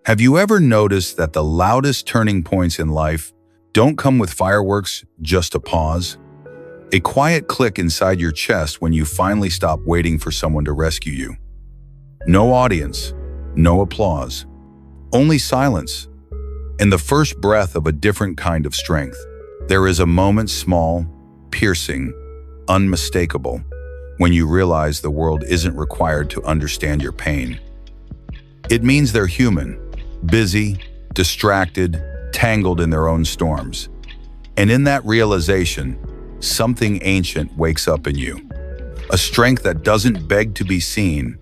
Have you ever noticed that the loudest turning points in life don't come with fireworks, just a pause? A quiet click inside your chest when you finally stop waiting for someone to rescue you. No audience, no applause, only silence, and the first breath of a different kind of strength. There is a moment small, piercing, unmistakable, when you realize the world isn't required to understand your pain. It means they're human, busy, distracted, tangled in their own storms. And in that realization, something ancient wakes up in you. A strength that doesn't beg to be seen,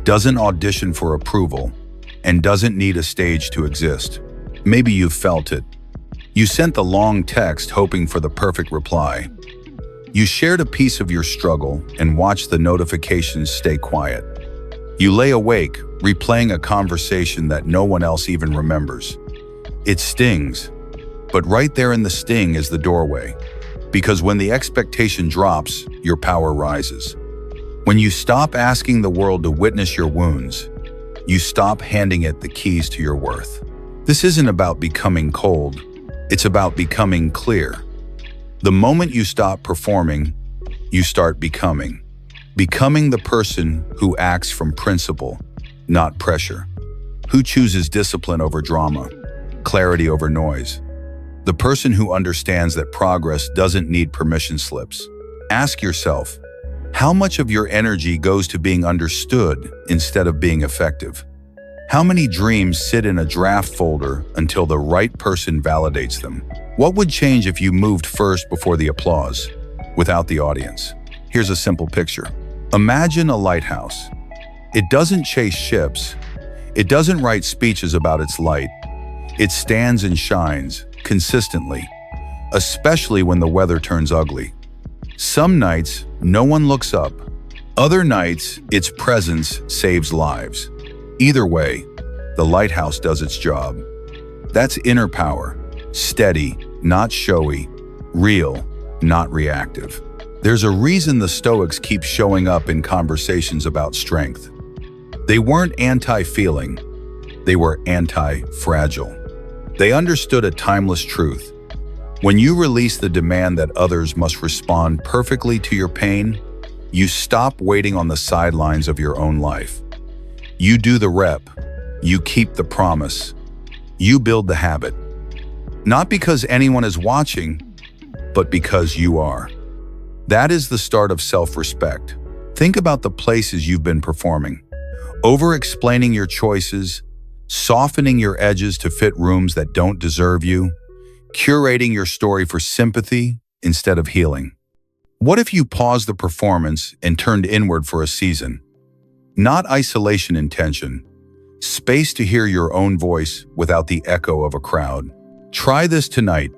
doesn't audition for approval, and doesn't need a stage to exist. Maybe you've felt it. You sent the long text hoping for the perfect reply. You shared a piece of your struggle and watched the notifications stay quiet. You lay awake, replaying a conversation that no one else even remembers. It stings, but right there in the sting is the doorway. Because when the expectation drops, your power rises. When you stop asking the world to witness your wounds, you stop handing it the keys to your worth. This isn't about becoming cold, it's about becoming clear. The moment you stop performing, you start becoming. Becoming the person who acts from principle, not pressure. Who chooses discipline over drama, clarity over noise. The person who understands that progress doesn't need permission slips. Ask yourself, how much of your energy goes to being understood instead of being effective? How many dreams sit in a draft folder until the right person validates them? What would change if you moved first before the applause, without the audience? Here's a simple picture. Imagine a lighthouse. It doesn't chase ships. It doesn't write speeches about its light. It stands and shines consistently, especially when the weather turns ugly. Some nights, no one looks up. Other nights, its presence saves lives. Either way, the lighthouse does its job. That's inner power, steady, not showy, real, not reactive. There's a reason the Stoics keep showing up in conversations about strength. They weren't anti-feeling, they were anti-fragile. They understood a timeless truth. When you release the demand that others must respond perfectly to your pain, you stop waiting on the sidelines of your own life. You do the rep, you keep the promise, you build the habit. Not because anyone is watching, but because you are. That is the start of self-respect. Think about the places you've been performing. Over-explaining your choices, softening your edges to fit rooms that don't deserve you, curating your story for sympathy instead of healing. What if you paused the performance and turned inward for a season? Not isolation in tension, space to hear your own voice without the echo of a crowd. Try this tonight.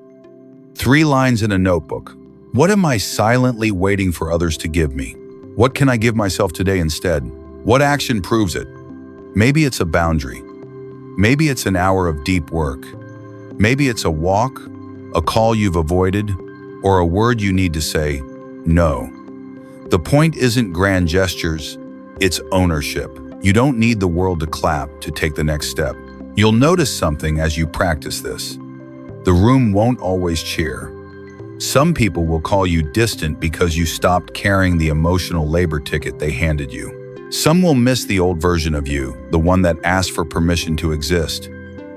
3 lines in a notebook. What am I silently waiting for others to give me? What can I give myself today instead? What action proves it? Maybe it's a boundary. Maybe it's an hour of deep work. Maybe it's a walk, a call you've avoided, or a word you need to say, no. The point isn't grand gestures, it's ownership. You don't need the world to clap to take the next step. You'll notice something as you practice this. The room won't always cheer. Some people will call you distant because you stopped carrying the emotional labor ticket they handed you. Some will miss the old version of you, the one that asked for permission to exist.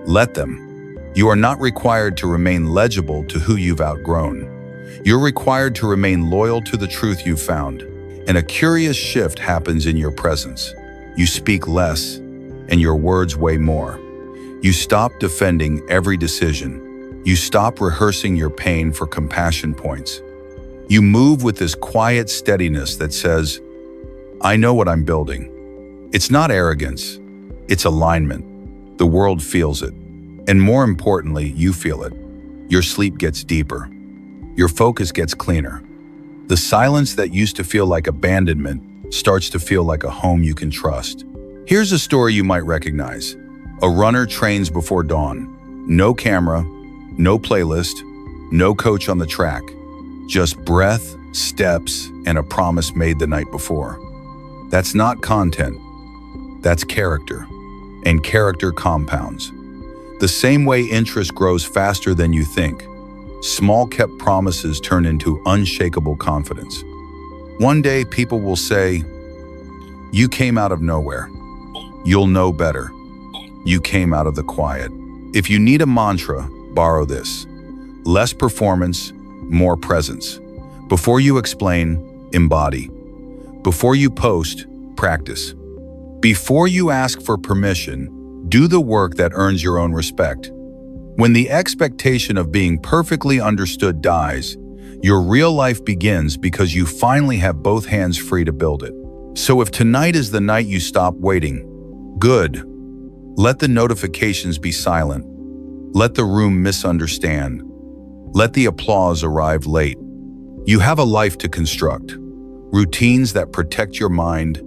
Let them. You are not required to remain legible to who you've outgrown. You're required to remain loyal to the truth you've found. And a curious shift happens in your presence. You speak less, and your words weigh more. You stop defending every decision. You stop rehearsing your pain for compassion points. You move with this quiet steadiness that says, I know what I'm building. It's not arrogance, it's alignment. The world feels it. And more importantly, you feel it. Your sleep gets deeper. Your focus gets cleaner. The silence that used to feel like abandonment starts to feel like a home you can trust. Here's a story you might recognize. A runner trains before dawn. No camera, no playlist, no coach on the track. Just breath, steps, and a promise made the night before. That's not content. That's character. and character compounds. The same way interest grows faster than you think, small kept promises turn into unshakable confidence. One day people will say, "You came out of nowhere. You'll know better. You came out of the quiet." If you need a mantra, borrow this. Less performance, more presence. Before you explain, embody. Before you post, practice. Before you ask for permission, do the work that earns your own respect. When the expectation of being perfectly understood dies, your real life begins because you finally have both hands free to build it. So if tonight is the night you stop waiting, good. Let the notifications be silent. Let the room misunderstand. Let the applause arrive late. You have a life to construct. Routines that protect your mind,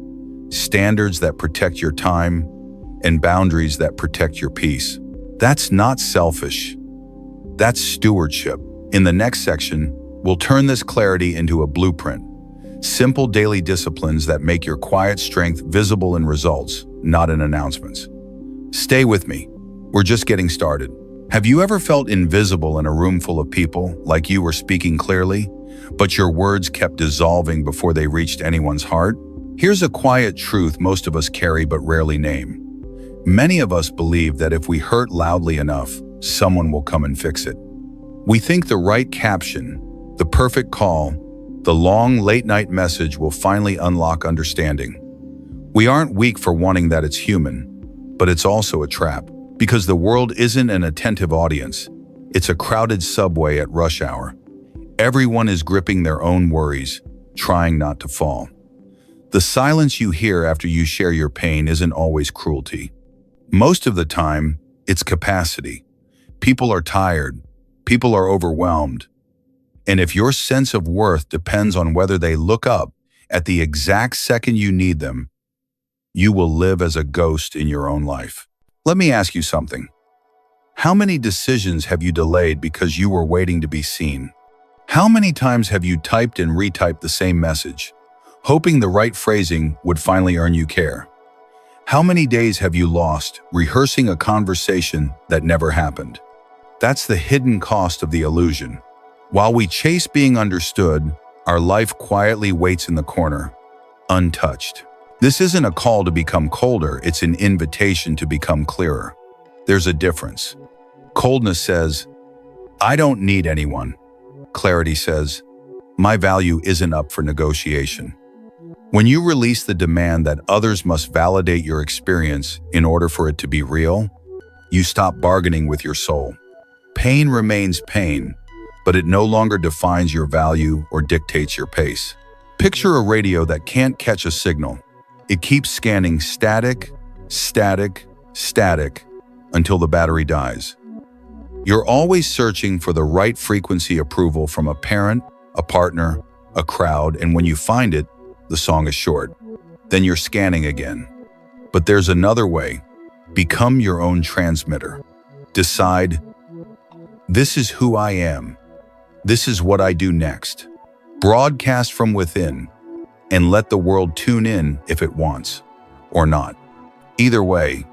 standards that protect your time, and boundaries that protect your peace. That's not selfish. That's stewardship. In the next section, we'll turn this clarity into a blueprint. Simple daily disciplines that make your quiet strength visible in results, not in announcements. Stay with me. We're just getting started. Have you ever felt invisible in a room full of people, like you were speaking clearly, but your words kept dissolving before they reached anyone's heart? Here's a quiet truth most of us carry but rarely name. Many of us believe that if we hurt loudly enough, someone will come and fix it. We think the right caption, the perfect call, the long late-night message will finally unlock understanding. We aren't weak for wanting that. It's human, but it's also a trap. Because the world isn't an attentive audience, it's a crowded subway at rush hour. Everyone is gripping their own worries, trying not to fall. The silence you hear after you share your pain isn't always cruelty. Most of the time, it's capacity. People are tired. People are overwhelmed. And if your sense of worth depends on whether they look up at the exact second you need them, you will live as a ghost in your own life. Let me ask you something. How many decisions have you delayed because you were waiting to be seen? How many times have you typed and retyped the same message, hoping the right phrasing would finally earn you care? How many days have you lost rehearsing a conversation that never happened? That's the hidden cost of the illusion. While we chase being understood, our life quietly waits in the corner, untouched. This isn't a call to become colder, it's an invitation to become clearer. There's a difference. Coldness says, "I don't need anyone." Clarity says, "My value isn't up for negotiation." When you release the demand that others must validate your experience in order for it to be real, you stop bargaining with your soul. Pain remains pain, but it no longer defines your value or dictates your pace. Picture a radio that can't catch a signal. It keeps scanning static, static, static until the battery dies. You're always searching for the right frequency approval from a parent, a partner, a crowd, and when you find it, the song is short. Then you're scanning again. But there's another way. Become your own transmitter. Decide, this is who I am. This is what I do next. Broadcast from within, and let the world tune in if it wants, or not. Either way,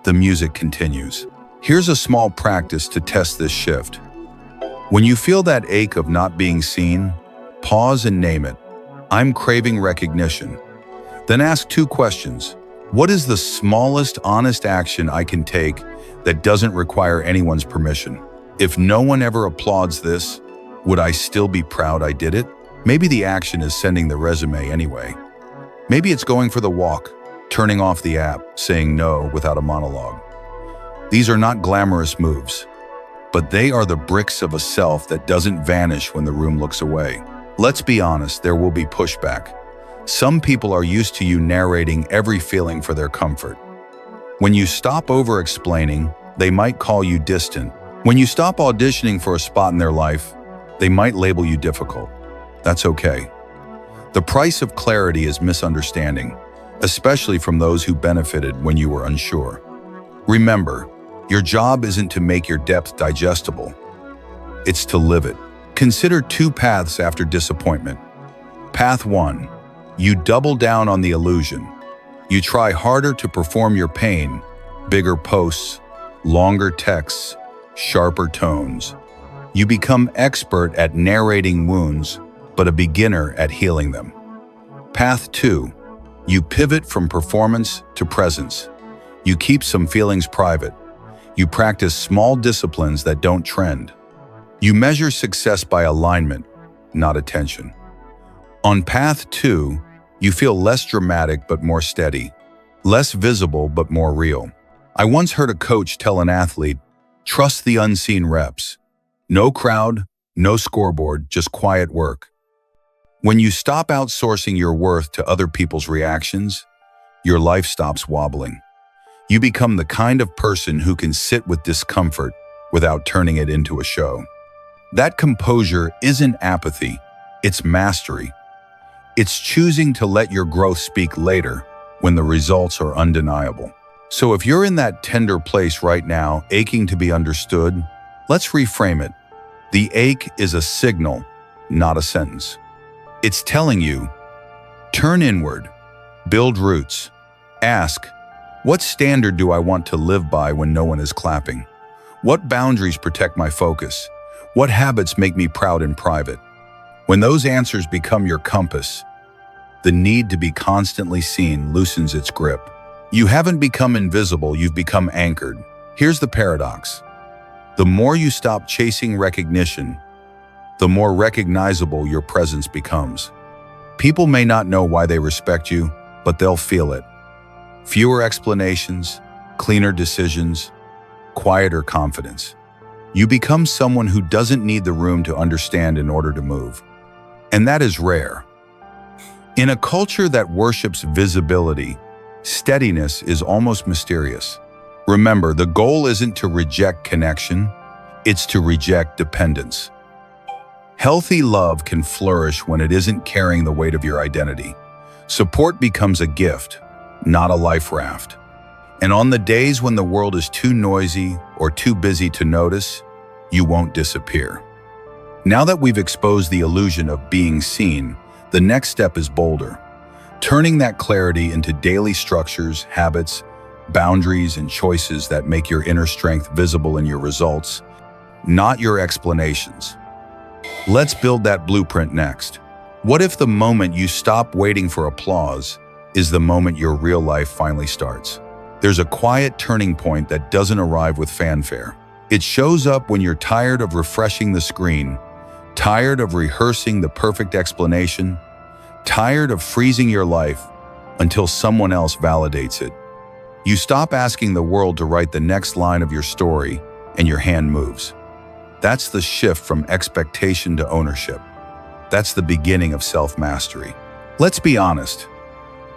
the music continues. Here's a small practice to test this shift. When you feel that ache of not being seen, pause and name it. I'm craving recognition. Then ask 2 questions. What is the smallest honest action I can take that doesn't require anyone's permission? If no one ever applauds this, would I still be proud I did it? Maybe the action is sending the resume anyway. Maybe it's going for the walk, turning off the app, saying no without a monologue. These are not glamorous moves, but they are the bricks of a self that doesn't vanish when the room looks away. Let's be honest, there will be pushback. Some people are used to you narrating every feeling for their comfort. When you stop over-explaining, they might call you distant. When you stop auditioning for a spot in their life, they might label you difficult. That's okay. The price of clarity is misunderstanding, especially from those who benefited when you were unsure. Remember, your job isn't to make your depth digestible. It's to live it. Consider 2 paths after disappointment. Path 1, you double down on the illusion. You try harder to perform your pain, bigger posts, longer texts, sharper tones. You become expert at narrating wounds, but a beginner at healing them. Path 2. You pivot from performance to presence. You keep some feelings private. You practice small disciplines that don't trend. You measure success by alignment, not attention. On path 2, you feel less dramatic but more steady, less visible but more real. I once heard a coach tell an athlete, "Trust the unseen reps. No crowd, no scoreboard, just quiet work." When you stop outsourcing your worth to other people's reactions, your life stops wobbling. You become the kind of person who can sit with discomfort without turning it into a show. That composure isn't apathy, it's mastery. It's choosing to let your growth speak later when the results are undeniable. So if you're in that tender place right now, aching to be understood, let's reframe it. The ache is a signal, not a sentence. It's telling you, turn inward, build roots, ask, what standard do I want to live by when no one is clapping? What boundaries protect my focus? What habits make me proud in private? When those answers become your compass, the need to be constantly seen loosens its grip. You haven't become invisible, you've become anchored. Here's the paradox. The more you stop chasing recognition, the more recognizable your presence becomes. People may not know why they respect you, but they'll feel it. Fewer explanations, cleaner decisions, quieter confidence. You become someone who doesn't need the room to understand in order to move. And that is rare. In a culture that worships visibility, steadiness is almost mysterious. Remember, the goal isn't to reject connection, it's to reject dependence. Healthy love can flourish when it isn't carrying the weight of your identity. Support becomes a gift, not a life raft. And on the days when the world is too noisy or too busy to notice, you won't disappear. Now that we've exposed the illusion of being seen, the next step is bolder. Turning that clarity into daily structures, habits, boundaries, and choices that make your inner strength visible in your results, not your explanations. Let's build that blueprint next. What if the moment you stop waiting for applause is the moment your real life finally starts? There's a quiet turning point that doesn't arrive with fanfare. It shows up when you're tired of refreshing the screen, tired of rehearsing the perfect explanation, tired of freezing your life until someone else validates it. You stop asking the world to write the next line of your story, and your hand moves. That's the shift from expectation to ownership. That's the beginning of self-mastery. Let's be honest.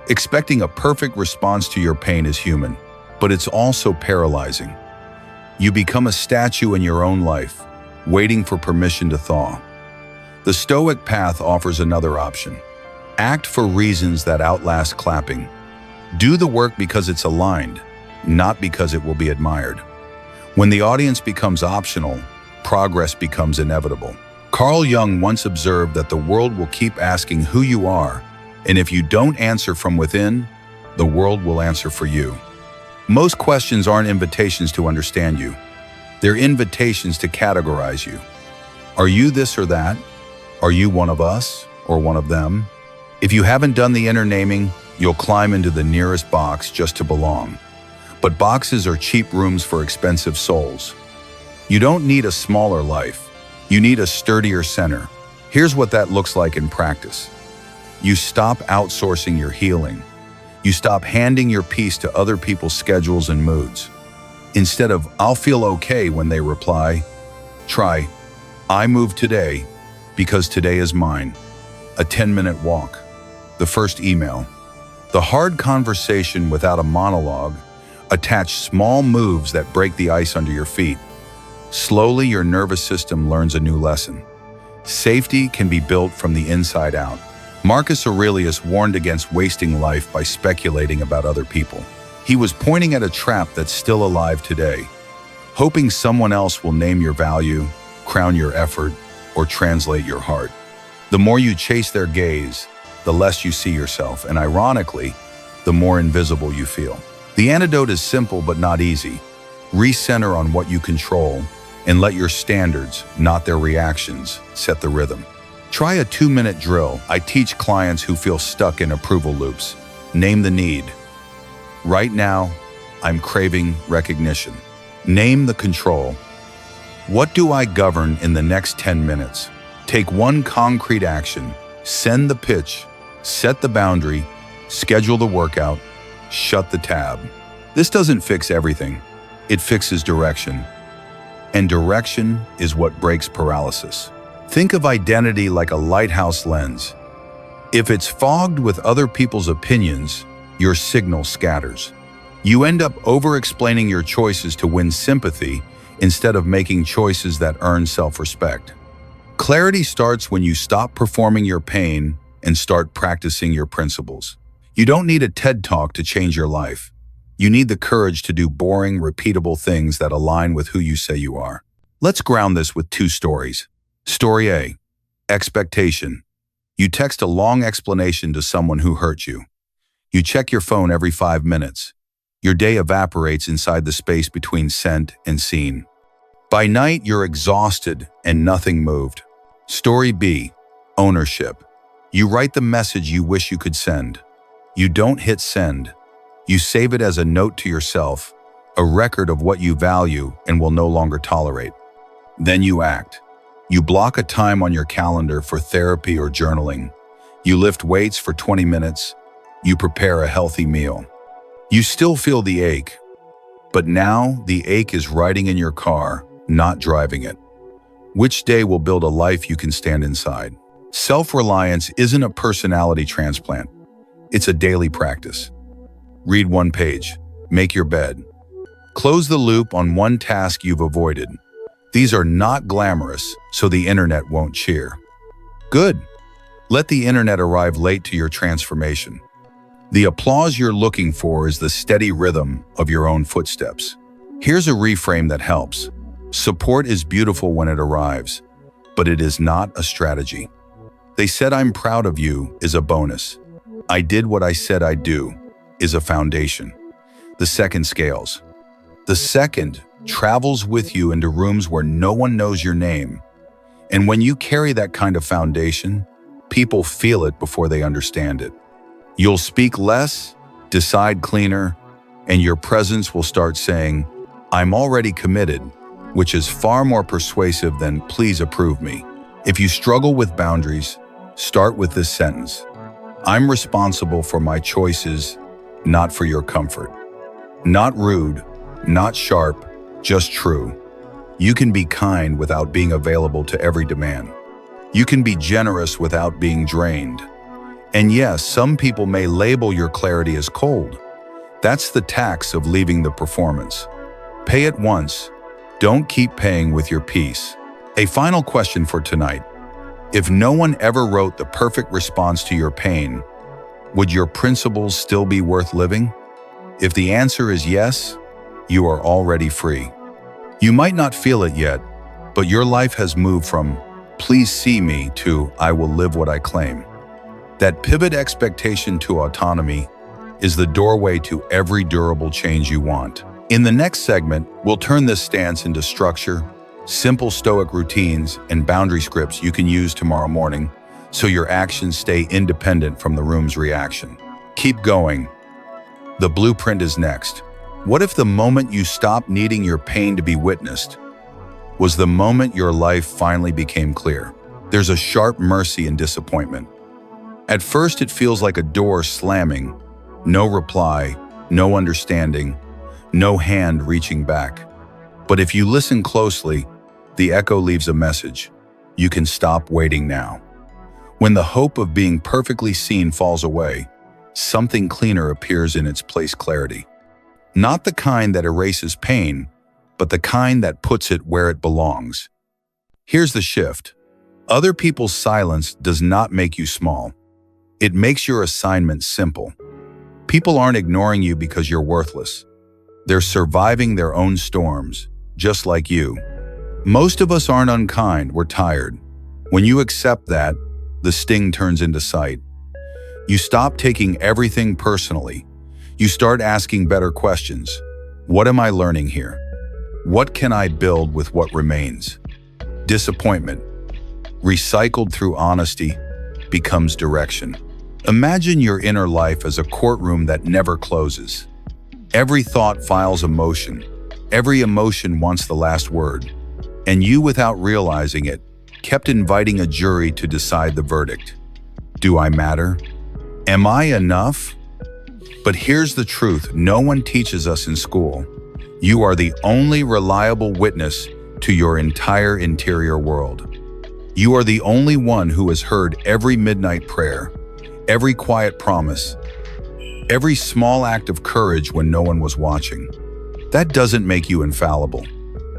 Expecting a perfect response to your pain is human, but it's also paralyzing. You become a statue in your own life, waiting for permission to thaw. The Stoic path offers another option. Act for reasons that outlast clapping. Do the work because it's aligned, not because it will be admired. When the audience becomes optional, progress becomes inevitable. Carl Jung once observed that the world will keep asking who you are, and if you don't answer from within, the world will answer for you. Most questions aren't invitations to understand you. They're invitations to categorize you. Are you this or that? Are you one of us or one of them? If you haven't done the inner naming, you'll climb into the nearest box just to belong. But boxes are cheap rooms for expensive souls. You don't need a smaller life. You need a sturdier center. Here's what that looks like in practice. You stop outsourcing your healing. You stop handing your peace to other people's schedules and moods. Instead of, "I'll feel okay," when they reply, try, "I move today because today is mine." A 10-minute walk. The first email. The hard conversation without a monologue. Attach small moves that break the ice under your feet. Slowly, your nervous system learns a new lesson. Safety can be built from the inside out. Marcus Aurelius warned against wasting life by speculating about other people. He was pointing at a trap that's still alive today, hoping someone else will name your value, crown your effort, or translate your heart. The more you chase their gaze, the less you see yourself, and ironically, the more invisible you feel. The antidote is simple but not easy. Recenter on what you control and let your standards, not their reactions, set the rhythm. Try a 2-minute drill I teach clients who feel stuck in approval loops. Name the need. Right now, I'm craving recognition. Name the control. What do I govern in the next 10 minutes? Take one concrete action. Send the pitch, set the boundary, schedule the workout, shut the tab. This doesn't fix everything. It fixes direction. And direction is what breaks paralysis. Think of identity like a lighthouse lens. If it's fogged with other people's opinions, your signal scatters. You end up over-explaining your choices to win sympathy instead of making choices that earn self-respect. Clarity starts when you stop performing your pain and start practicing your principles. You don't need a TED Talk to change your life. You need the courage to do boring, repeatable things that align with who you say you are. Let's ground this with 2 stories. Story A, expectation. You text a long explanation to someone who hurt you. You check your phone every 5 minutes. Your day evaporates inside the space between sent and seen. By night, you're exhausted and nothing moved. Story B, ownership. You write the message you wish you could send. You don't hit send. You save it as a note to yourself, a record of what you value and will no longer tolerate. Then you act. You block a time on your calendar for therapy or journaling. You lift weights for 20 minutes. You prepare a healthy meal. You still feel the ache, but now the ache is riding in your car, not driving it. Which day will build a life you can stand inside? Self-reliance isn't a personality transplant. It's a daily practice. Read 1 page. Make your bed. Close the loop on one task you've avoided. These are not glamorous, so the internet won't cheer. Good. Let the internet arrive late to your transformation. The applause you're looking for is the steady rhythm of your own footsteps. Here's a reframe that helps. Support is beautiful when it arrives, but it is not a strategy. They said I'm proud of you is a bonus. I did what I said I'd do is a foundation. The second scales. The second travels with you into rooms where no one knows your name. And when you carry that kind of foundation, people feel it before they understand it. You'll speak less, decide cleaner, and your presence will start saying, I'm already committed, which is far more persuasive than please approve me. If you struggle with boundaries, start with this sentence. I'm responsible for my choices, not for your comfort. Not rude, not sharp, just true. You can be kind without being available to every demand. You can be generous without being drained. And yes, some people may label your clarity as cold. That's the tax of leaving the performance. Pay it once. Don't keep paying with your peace. A final question for tonight. If no one ever wrote the perfect response to your pain, would your principles still be worth living? If the answer is yes, you are already free. You might not feel it yet, but your life has moved from please see me to I will live what I claim. That pivot expectation to autonomy is the doorway to every durable change you want. In the next segment, we'll turn this stance into structure, simple Stoic routines, and boundary scripts you can use tomorrow morning so your actions stay independent from the room's reaction. Keep going. The blueprint is next. What if the moment you stopped needing your pain to be witnessed was the moment your life finally became clear? There's a sharp mercy in disappointment. At first, it feels like a door slamming. No reply, no understanding, no hand reaching back. But if you listen closely, the echo leaves a message. You can stop waiting now. When the hope of being perfectly seen falls away, something cleaner appears in its place: clarity. Not the kind that erases pain, but the kind that puts it where it belongs. Here's the shift. Other people's silence does not make you small. It makes your assignment simple. People aren't ignoring you because you're worthless. They're surviving their own storms, just like you. Most of us aren't unkind, we're tired. When you accept that, the sting turns into sight. You stop taking everything personally. You start asking better questions. What am I learning here? What can I build with what remains? Disappointment, recycled through honesty, becomes direction. Imagine your inner life as a courtroom that never closes. Every thought files emotion. Every emotion wants the last word. And you, without realizing it, kept inviting a jury to decide the verdict. Do I matter? Am I enough? But here's the truth no one teaches us in school. You are the only reliable witness to your entire interior world. You are the only one who has heard every midnight prayer, every quiet promise, every small act of courage when no one was watching. That doesn't make you infallible.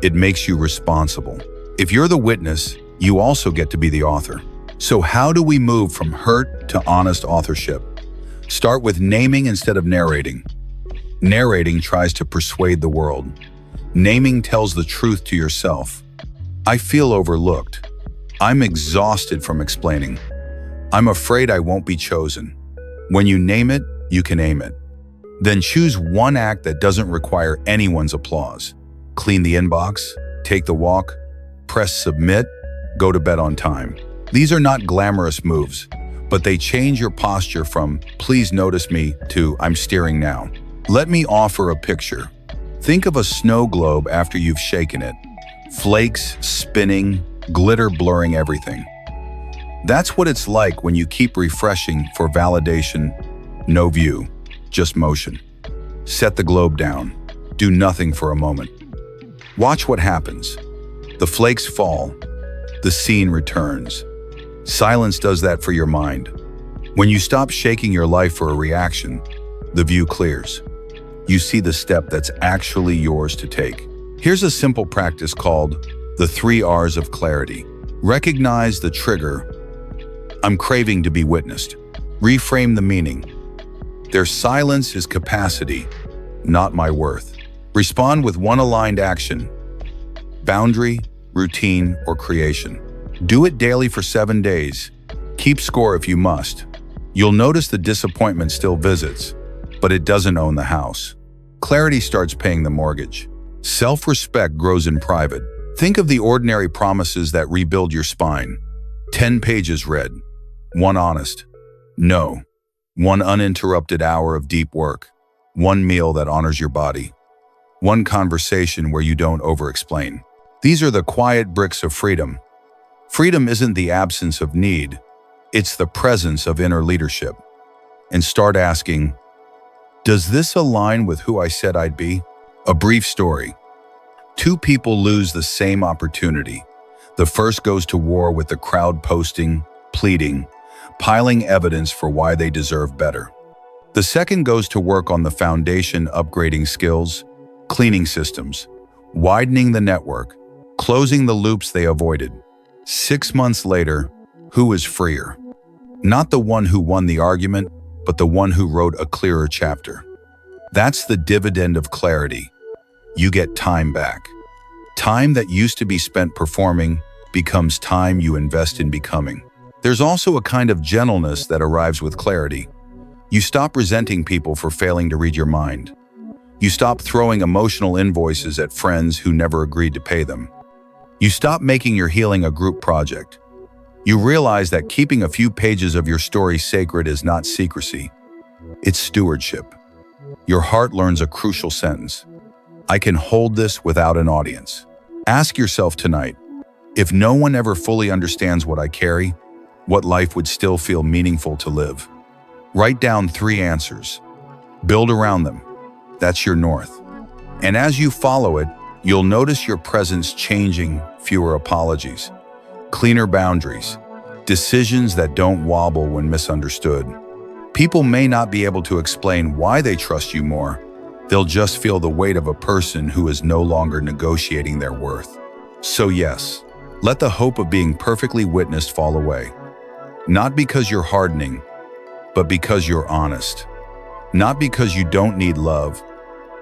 It makes you responsible. If you're the witness, you also get to be the author. So how do we move from hurt to honest authorship? Start with naming instead of narrating. Narrating tries to persuade the world. Naming tells the truth to yourself. I feel overlooked. I'm exhausted from explaining. I'm afraid I won't be chosen. When you name it, you can aim it. Then choose one act that doesn't require anyone's applause. Clean the inbox, take the walk, press submit, go to bed on time. These are not glamorous moves, but they change your posture from "please notice me" to "I'm steering now." Let me offer a picture. Think of a snow globe after you've shaken it. Flakes spinning, glitter blurring everything. That's what it's like when you keep refreshing for validation. No view, just motion. Set the globe down. Do nothing for a moment. Watch what happens. The flakes fall. The scene returns. Silence does that for your mind. When you stop shaking your life for a reaction, the view clears. You see the step that's actually yours to take. Here's a simple practice called the 3 R's of clarity. Recognize the trigger. I'm craving to be witnessed. Reframe the meaning. Their silence is capacity, not my worth. Respond with one aligned action. Boundary, routine, or creation. Do it daily for 7 days. Keep score if you must. You'll notice the disappointment still visits, but it doesn't own the house. Clarity starts paying the mortgage. Self-respect grows in private. Think of the ordinary promises that rebuild your spine. 10 pages read. 1 honest. No. 1 uninterrupted hour of deep work. 1 meal that honors your body. 1 conversation where you don't over-explain. These are the quiet bricks of freedom. Freedom isn't the absence of need. It's the presence of inner leadership. And start asking, does this align with who I said I'd be? A brief story. 2 people lose the same opportunity. The first goes to war with the crowd posting, pleading, piling evidence for why they deserve better. The second goes to work on the foundation, upgrading skills, cleaning systems, widening the network, closing the loops they avoided. 6 months later, who is freer? Not the one who won the argument, but the one who wrote a clearer chapter. That's the dividend of clarity. You get time back. Time that used to be spent performing becomes time you invest in becoming. There's also a kind of gentleness that arrives with clarity. You stop resenting people for failing to read your mind. You stop throwing emotional invoices at friends who never agreed to pay them. You stop making your healing a group project. You realize that keeping a few pages of your story sacred is not secrecy. It's stewardship. Your heart learns a crucial sentence. I can hold this without an audience. Ask yourself tonight, if no one ever fully understands what I carry, what life would still feel meaningful to live? Write down 3 answers. Build around them. That's your north. And as you follow it, you'll notice your presence changing. Fewer apologies, cleaner boundaries, decisions that don't wobble when misunderstood. People may not be able to explain why they trust you more. They'll just feel the weight of a person who is no longer negotiating their worth. So yes, let the hope of being perfectly witnessed fall away. Not because you're hardening, but because you're honest. Not because you don't need love,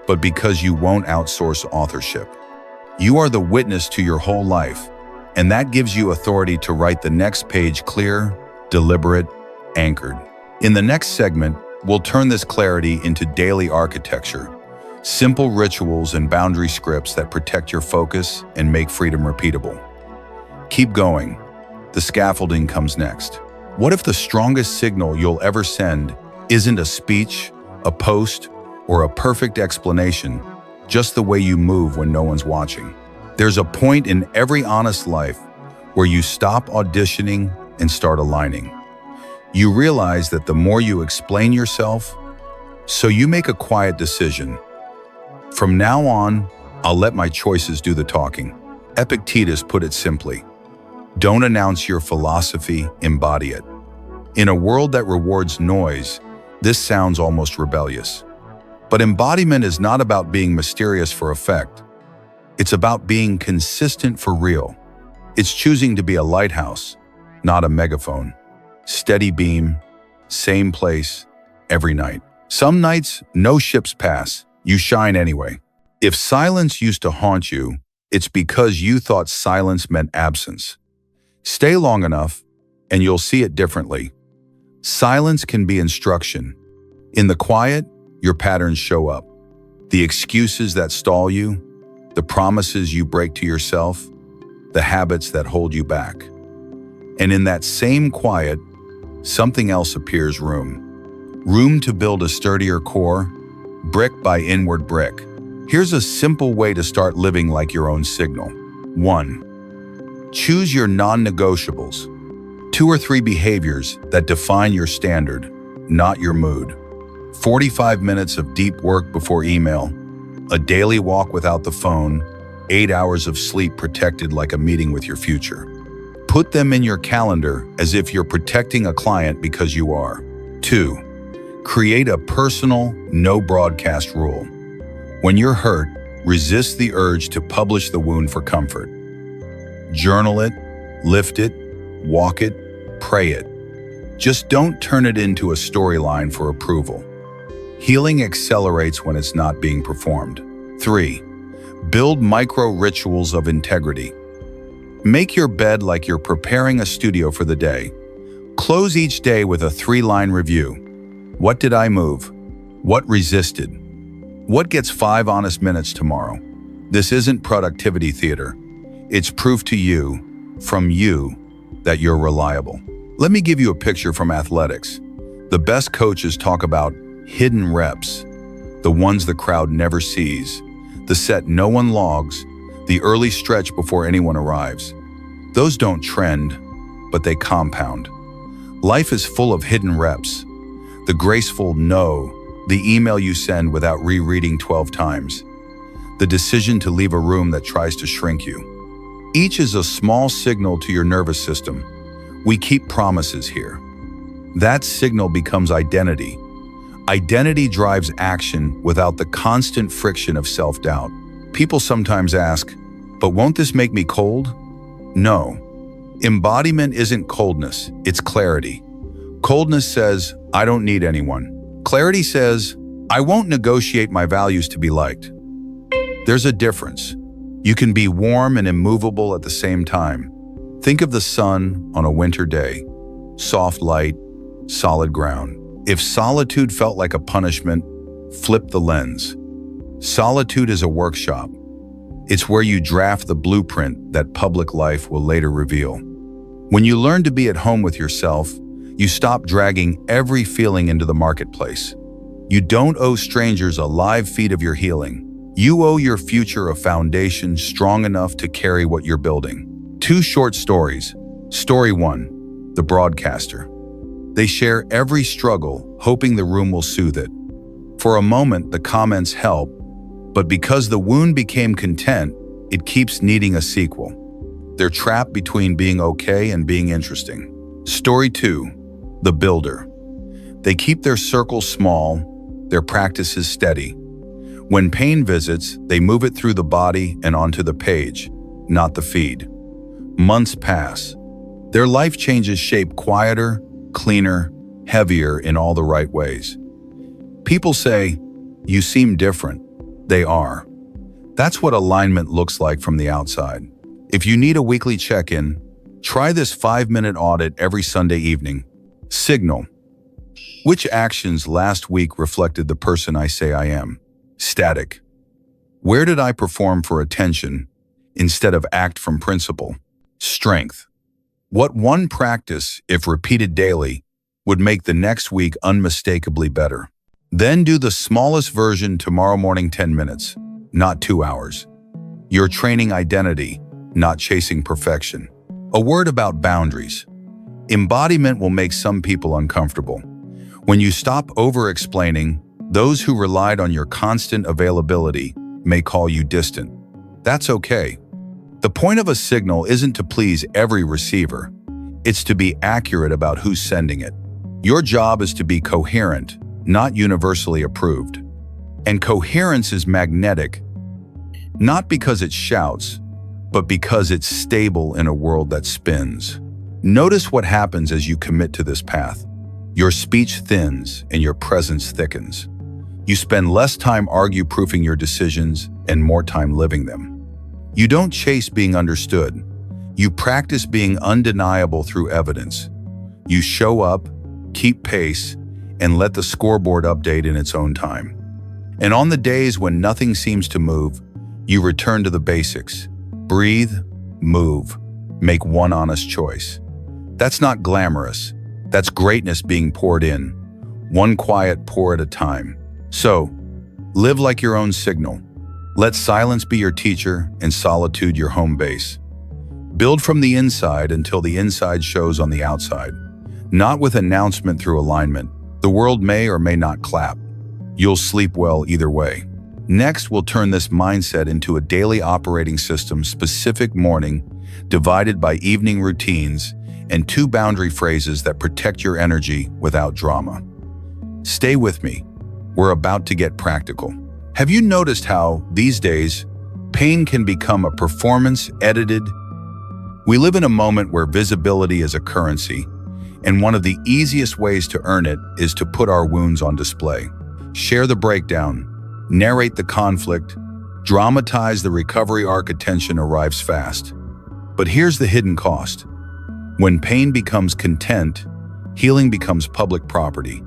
but because you won't outsource authorship. You are the witness to your whole life, and that gives you authority to write the next page clear, deliberate, anchored. In the next segment, We'll turn this clarity into daily architecture, simple rituals and boundary scripts that protect your focus and make freedom repeatable. Keep going. The scaffolding comes next. What if the strongest signal you'll ever send isn't a speech, a post, or a perfect explanation, just the way you move when no one's watching? There's a point in every honest life where you stop auditioning and start aligning. You realize that the more you explain yourself, so you make a quiet decision. From now on, I'll let my choices do the talking. Epictetus put it simply: don't announce your philosophy, embody it. In a world that rewards noise, this sounds almost rebellious. But embodiment is not about being mysterious for effect. It's about being consistent for real. It's choosing to be a lighthouse, not a megaphone. Steady beam, same place, every night. Some nights, no ships pass. You shine anyway. If silence used to haunt you, it's because you thought silence meant absence. Stay long enough, and you'll see it differently. Silence can be instruction. In the quiet, your patterns show up. The excuses that stall you, the promises you break to yourself, the habits that hold you back. And in that same quiet, something else appears: room to build a sturdier core, brick by inward brick. Here's a simple way to start living like your own signal. 1. Choose your non-negotiables. 2 or 3 behaviors that define your standard, not your mood. 45 minutes of deep work before email, a daily walk without the phone, 8 hours of sleep protected like a meeting with your future. Put them in your calendar as if you're protecting a client because you are. 2. Create a personal, no broadcast rule. When you're hurt, resist the urge to publish the wound for comfort. Journal it, lift it, walk it, pray it. Just don't turn it into a storyline for approval. Healing accelerates when it's not being performed. 3. Build micro rituals of integrity. Make your bed like you're preparing a studio for the day. Close each day with a 3-line review. What did I move? What resisted? What gets 5 honest minutes tomorrow? This isn't productivity theater. It's proof to you, from you, that you're reliable. Let me give you a picture from athletics. The best coaches talk about hidden reps, the ones the crowd never sees, the set no one logs, the early stretch before anyone arrives. Those don't trend, but they compound. Life is full of hidden reps. The graceful no, the email you send without rereading 12 times, the decision to leave a room that tries to shrink you. Each is a small signal to your nervous system. We keep promises here. That signal becomes identity. Identity drives action without the constant friction of self-doubt. People sometimes ask, but won't this make me cold? No. Embodiment isn't coldness, it's clarity. Coldness says, I don't need anyone. Clarity says, I won't negotiate my values to be liked. There's a difference. You can be warm and immovable at the same time. Think of the sun on a winter day. Soft light, solid ground. If solitude felt like a punishment, flip the lens. Solitude is a workshop. It's where you draft the blueprint that public life will later reveal. When you learn to be at home with yourself, you stop dragging every feeling into the marketplace. You don't owe strangers a live feed of your healing. You owe your future a foundation strong enough to carry what you're building. 2 short stories. Story 1, The Broadcaster. They share every struggle, hoping the room will soothe it. For a moment, the comments help, but because the wound became content, it keeps needing a sequel. They're trapped between being okay and being interesting. Story 2, The Builder. They keep their circle small, their practices steady. When pain visits, they move it through the body and onto the page, not the feed. Months pass. Their life changes shape quieter, cleaner, heavier in all the right ways. People say, you seem different. They are. That's what alignment looks like from the outside. If you need a weekly check-in, try this 5-minute audit every Sunday evening. Signal. Which actions last week reflected the person I say I am? Static. Where did I perform for attention instead of act from principle? Strength. What one practice, if repeated daily, would make the next week unmistakably better? Then do the smallest version tomorrow morning 10 minutes, not 2 hours. You're training identity, not chasing perfection. A word about boundaries. Embodiment will make some people uncomfortable. When you stop over-explaining, those who relied on your constant availability may call you distant. That's okay. The point of a signal isn't to please every receiver. It's to be accurate about who's sending it. Your job is to be coherent, not universally approved. And coherence is magnetic, not because it shouts, but because it's stable in a world that spins. Notice what happens as you commit to this path. Your speech thins and your presence thickens. You spend less time argue-proofing your decisions and more time living them. You don't chase being understood. You practice being undeniable through evidence. You show up, keep pace, and let the scoreboard update in its own time. And on the days when nothing seems to move, you return to the basics. Breathe, move, make one honest choice. That's not glamorous. That's greatness being poured in, one quiet pour at a time. So, live like your own signal. Let silence be your teacher and solitude your home base. Build from the inside until the inside shows on the outside. Not with announcement through alignment. The world may or may not clap. You'll sleep well either way. Next, we'll turn this mindset into a daily operating system, specific morning, divided by evening routines, and 2 boundary phrases that protect your energy without drama. Stay with me. We're about to get practical. Have you noticed how, these days, pain can become a performance edited? We live in a moment where visibility is a currency, and one of the easiest ways to earn it is to put our wounds on display. Share the breakdown, narrate the conflict, dramatize the recovery arc. Attention arrives fast. But here's the hidden cost. When pain becomes content, healing becomes public property.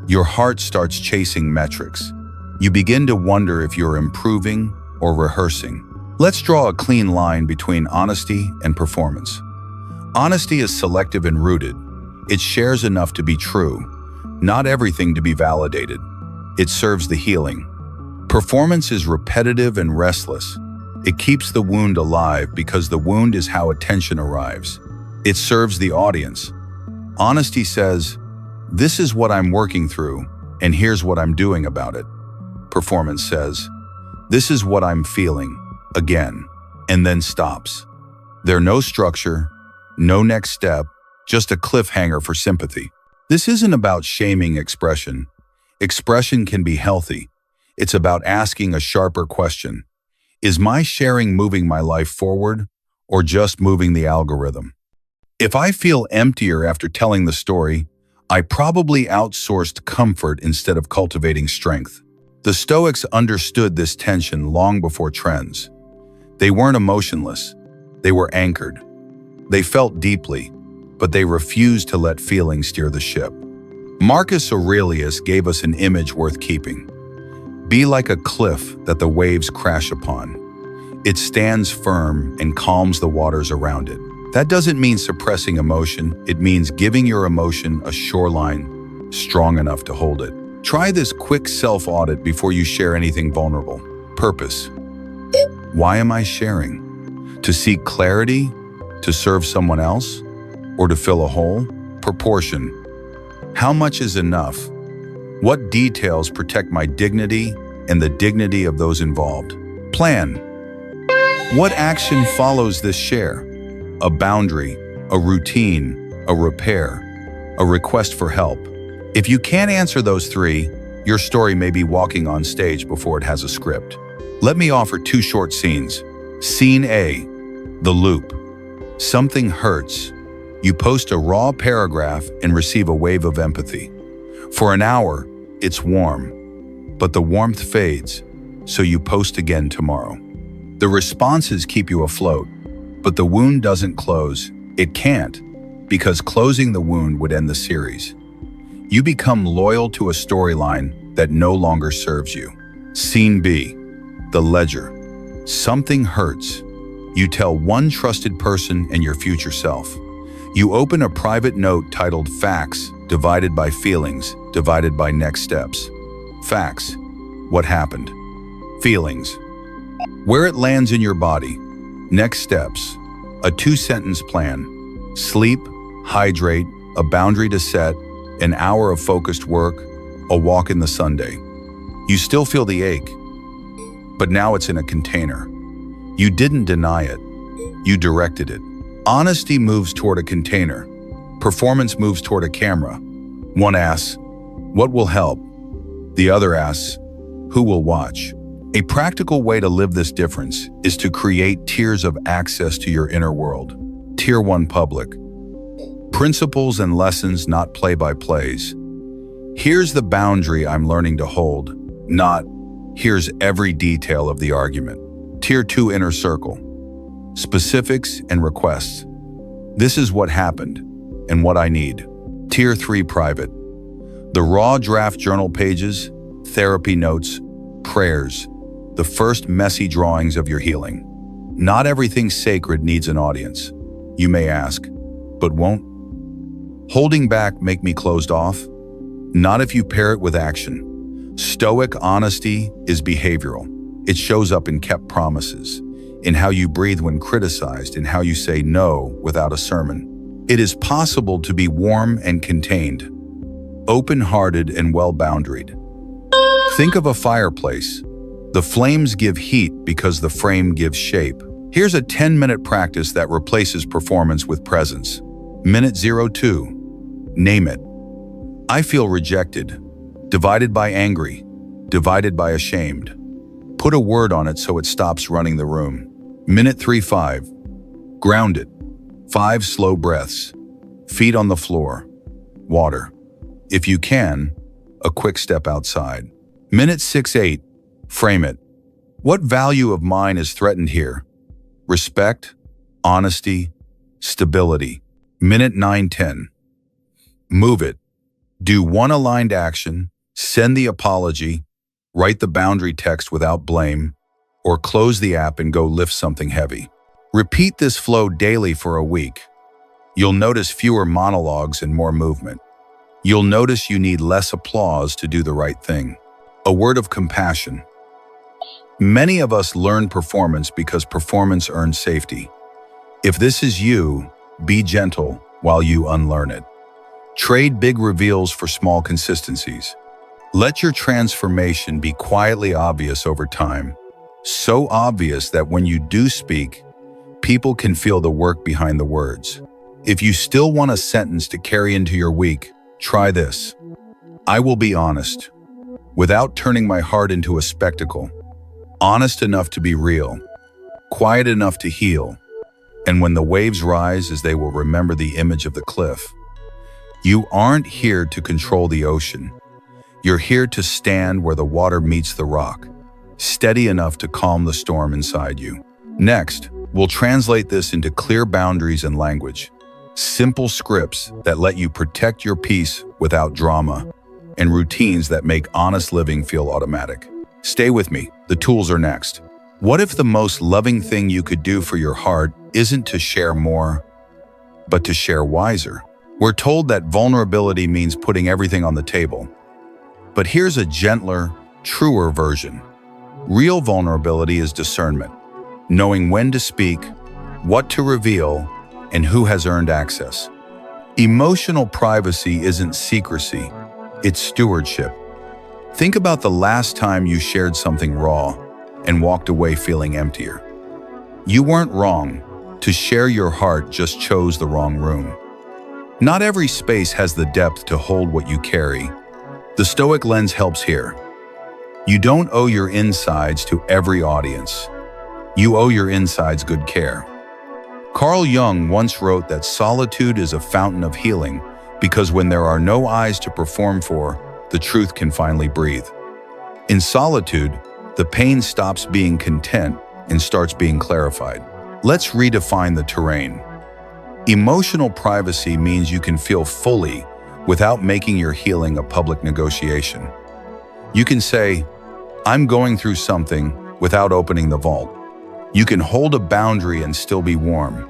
Your heart starts chasing metrics. You begin to wonder if you're improving or rehearsing. Let's draw a clean line between honesty and performance. Honesty is selective and rooted. It shares enough to be true, not everything to be validated. It serves the healing. Performance is repetitive and restless. It keeps the wound alive because the wound is how attention arrives. It serves the audience. Honesty says, this is what I'm working through, and here's what I'm doing about it. Performance says, this is what I'm feeling, again, and then stops. There's no structure, no next step, just a cliffhanger for sympathy. This isn't about shaming expression. Expression can be healthy. It's about asking a sharper question. Is my sharing moving my life forward, or just moving the algorithm? If I feel emptier after telling the story, I probably outsourced comfort instead of cultivating strength. The Stoics understood this tension long before trends. They weren't emotionless. They were anchored. They felt deeply, but they refused to let feelings steer the ship. Marcus Aurelius gave us an image worth keeping. Be like a cliff that the waves crash upon. It stands firm and calms the waters around it. That doesn't mean suppressing emotion. It means giving your emotion a shoreline strong enough to hold it. Try this quick self-audit before you share anything vulnerable. Purpose. Why am I sharing? To seek clarity? To serve someone else? Or to fill a hole? Proportion. How much is enough? What details protect my dignity and the dignity of those involved? Plan. What action follows this share? A boundary, a routine, a repair, a request for help. If you can't answer those 3, your story may be walking on stage before it has a script. Let me offer 2 short scenes. Scene A, the loop. Something hurts. You post a raw paragraph and receive a wave of empathy. For an hour, it's warm, but the warmth fades, so you post again tomorrow. The responses keep you afloat, but the wound doesn't close. It can't, because closing the wound would end the series. You become loyal to a storyline that no longer serves you. Scene B, the ledger. Something hurts. You tell one trusted person and your future self. You open a private note titled Facts, divided by feelings, divided by next steps. Facts. What happened? Feelings. Where it lands in your body. Next steps. A 2-sentence plan. Sleep, hydrate, a boundary to set, an hour of focused work, a walk in the Sunday. You still feel the ache, but now it's in a container. You didn't deny it. You directed it. Honesty moves toward a container. Performance moves toward a camera. One asks, what will help? The other asks, who will watch? A practical way to live this difference is to create tiers of access to your inner world. Tier 1 public. Principles and lessons, not play-by-plays. Here's the boundary I'm learning to hold, not here's every detail of the argument. Tier 2 inner circle. Specifics and requests. This is what happened and what I need. Tier 3 private. The raw draft journal pages, therapy notes, prayers, the first messy drawings of your healing. Not everything sacred needs an audience. You may ask, but won't holding back make me closed off? Not if you pair it with action. Stoic honesty is behavioral. It shows up in kept promises, in how you breathe when criticized, in how you say no without a sermon. It is possible to be warm and contained, open-hearted and well-boundaried. Think of a fireplace. The flames give heat because the frame gives shape. Here's a 10-minute practice that replaces performance with presence. Minute 02. Name it. I feel rejected, divided by angry, divided by ashamed. Put a word on it so it stops running the room. Minute 35. Ground it. 5 slow breaths. Feet on the floor. Water. If you can, a quick step outside. Minute 68. Frame it. What value of mine is threatened here? Respect, honesty, stability. Minute 9-10. Move it. Do one aligned action, send the apology, write the boundary text without blame, or close the app and go lift something heavy. Repeat this flow daily for a week. You'll notice fewer monologues and more movement. You'll notice you need less applause to do the right thing. A word of compassion. Many of us learn performance because performance earns safety. If this is you, be gentle while you unlearn it. Trade big reveals for small consistencies. Let your transformation be quietly obvious over time. So obvious that when you do speak, people can feel the work behind the words. If you still want a sentence to carry into your week, try this. I will be honest, without turning my heart into a spectacle. Honest enough to be real, quiet enough to heal, and when the waves rise, as they will remember the image of the cliff. You aren't here to control the ocean. You're here to stand where the water meets the rock, steady enough to calm the storm inside you. Next, we'll translate this into clear boundaries and language, simple scripts that let you protect your peace without drama, and routines that make honest living feel automatic. Stay with me, the tools are next. What if the most loving thing you could do for your heart isn't to share more, but to share wiser? We're told that vulnerability means putting everything on the table. But here's a gentler, truer version. Real vulnerability is discernment, knowing when to speak, what to reveal, and who has earned access. Emotional privacy isn't secrecy, it's stewardship. Think about the last time you shared something raw and walked away feeling emptier. You weren't wrong. To share your heart just chose the wrong room. Not every space has the depth to hold what you carry. The Stoic lens helps here. You don't owe your insides to every audience. You owe your insides good care. Carl Jung once wrote that solitude is a fountain of healing because when there are no eyes to perform for, the truth can finally breathe. In solitude, the pain stops being content and starts being clarified. Let's redefine the terrain. Emotional privacy means you can feel fully without making your healing a public negotiation. You can say, "I'm going through something," without opening the vault. You can hold a boundary and still be warm.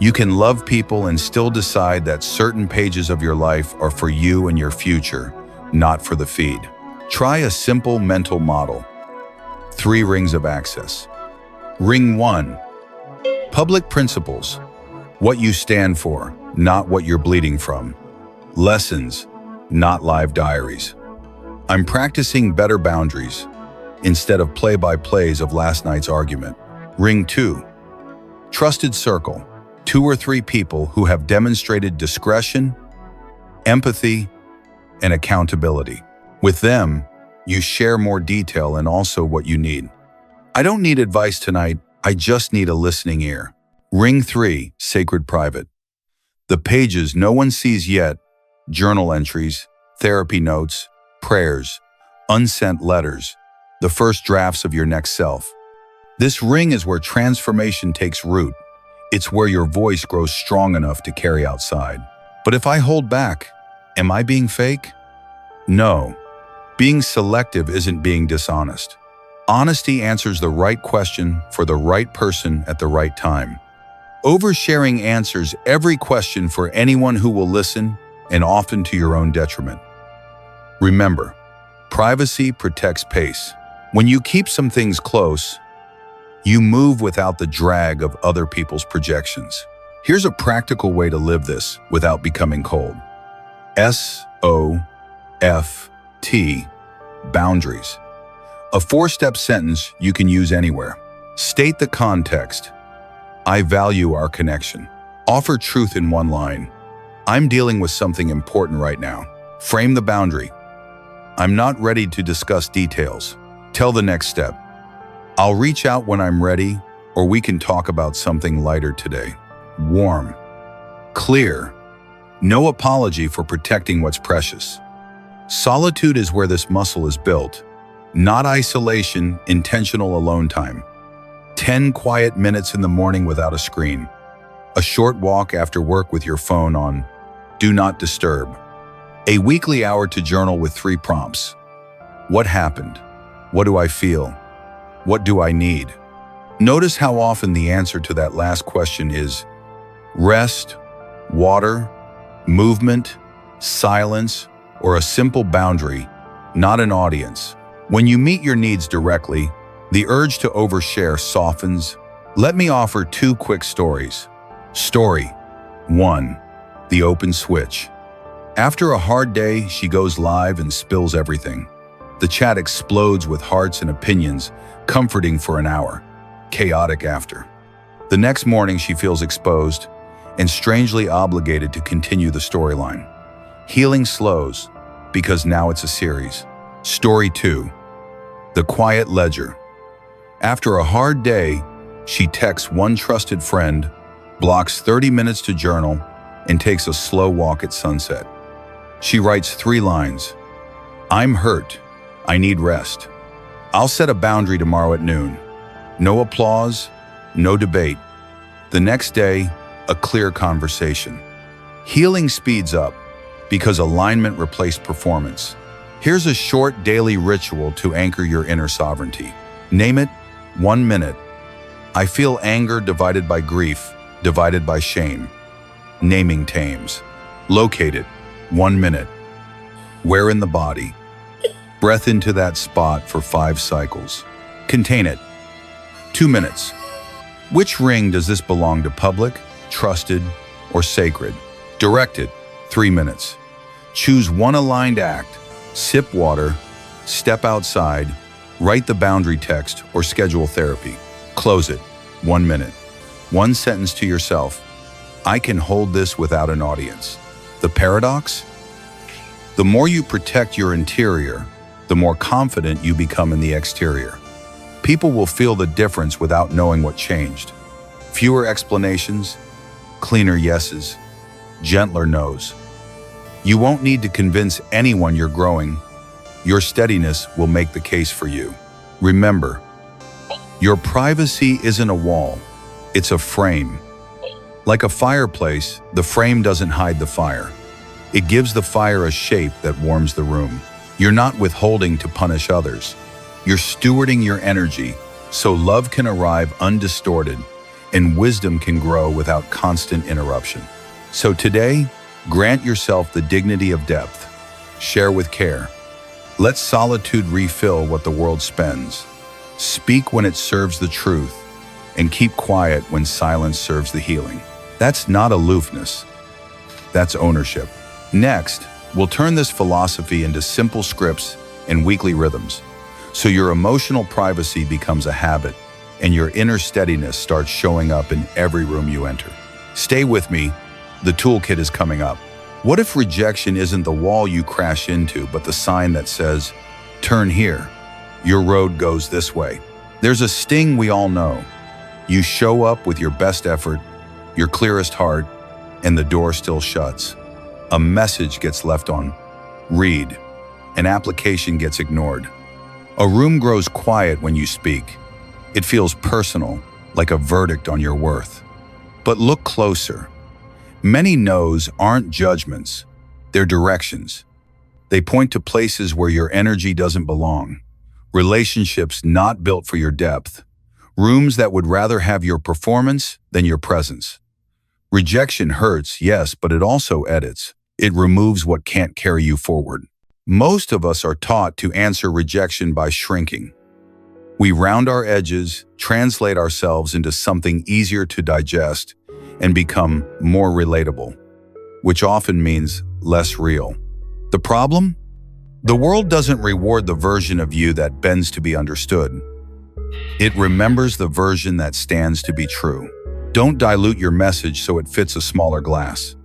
You can love people and still decide that certain pages of your life are for you and your future, not for the feed. Try a simple mental model. 3 rings of access. Ring 1. Public principles. What you stand for, not what you're bleeding from. Lessons, not live diaries. I'm practicing better boundaries instead of play-by-plays of last night's argument. Ring 2. Trusted circle. 2 or 3 people who have demonstrated discretion, empathy, and accountability. With them, you share more detail and also what you need. I don't need advice tonight, I just need a listening ear. Ring 3, sacred private. The pages no one sees yet, journal entries, therapy notes, prayers, unsent letters, the first drafts of your next self. This ring is where transformation takes root. It's where your voice grows strong enough to carry outside. But if I hold back, am I being fake? No. Being selective isn't being dishonest. Honesty answers the right question for the right person at the right time. Oversharing answers every question for anyone who will listen, and often to your own detriment. Remember, privacy protects pace. When you keep some things close, you move without the drag of other people's projections. Here's a practical way to live this without becoming cold. SOFT, boundaries. A 4-step sentence you can use anywhere. State the context. I value our connection. Offer truth in 1 line. I'm dealing with something important right now. Frame the boundary. I'm not ready to discuss details. Tell the next step. I'll reach out when I'm ready, or we can talk about something lighter today. Warm. Clear. No apology for protecting what's precious. Solitude is where this muscle is built. Not isolation, intentional alone time. 10 quiet minutes in the morning without a screen. A short walk after work with your phone on Do Not Disturb. A weekly hour to journal with 3 prompts. What happened? What do I feel? What do I need? Notice how often the answer to that last question is rest, water, movement, silence, or a simple boundary, not an audience. When you meet your needs directly, the urge to overshare softens. Let me offer 2 quick stories. Story 1. The open switch. After a hard day, she goes live and spills everything. The chat explodes with hearts and opinions, comforting for an hour, chaotic after. The next morning she feels exposed and strangely obligated to continue the storyline. Healing slows, because now it's a series. Story 2. The quiet ledger. After a hard day, she texts one trusted friend, blocks 30 minutes to journal, and takes a slow walk at sunset. She writes 3 lines. I'm hurt. I need rest. I'll set a boundary tomorrow at noon. No applause, no debate. The next day, a clear conversation. Healing speeds up because alignment replaced performance. Here's a short daily ritual to anchor your inner sovereignty. Name it. 1 minute. I feel anger divided by grief, divided by shame. Naming tames. Locate it. 1 minute. Where in the body? Breath into that spot for 5 cycles. Contain it. 2 minutes. Which ring does this belong to? Public, trusted, or sacred? Direct it. 3 minutes. Choose one aligned act. Sip water, step outside, write the boundary text, or schedule therapy. Close it. 1 minute. 1 sentence to yourself. I can hold this without an audience. The paradox? The more you protect your interior, the more confident you become in the exterior. People will feel the difference without knowing what changed. Fewer explanations, cleaner yeses, gentler no's. You won't need to convince anyone you're growing. Your steadiness will make the case for you. Remember, your privacy isn't a wall, it's a frame. Like a fireplace, the frame doesn't hide the fire. It gives the fire a shape that warms the room. You're not withholding to punish others. You're stewarding your energy so love can arrive undistorted and wisdom can grow without constant interruption. So today, grant yourself the dignity of depth. Share with care. Let solitude refill what the world spends. Speak when it serves the truth, and keep quiet when silence serves the healing. That's not aloofness. That's ownership. Next, we'll turn this philosophy into simple scripts and weekly rhythms, so your emotional privacy becomes a habit and your inner steadiness starts showing up in every room you enter. Stay with me. The toolkit is coming up. What if rejection isn't the wall you crash into, but the sign that says, "Turn here. Your road goes this way"? There's a sting we all know. You show up with your best effort, your clearest heart, and the door still shuts. A message gets left on read. An application gets ignored. A room grows quiet when you speak. It feels personal, like a verdict on your worth. But look closer. Many no's aren't judgments, they're directions. They point to places where your energy doesn't belong, relationships not built for your depth, rooms that would rather have your performance than your presence. Rejection hurts, yes, but it also edits. It removes what can't carry you forward. Most of us are taught to answer rejection by shrinking. We round our edges, translate ourselves into something easier to digest, and become more relatable, which often means less real. The problem? The world doesn't reward the version of you that bends to be understood. It remembers the version that stands to be true. Don't dilute your message so it fits a smaller glass.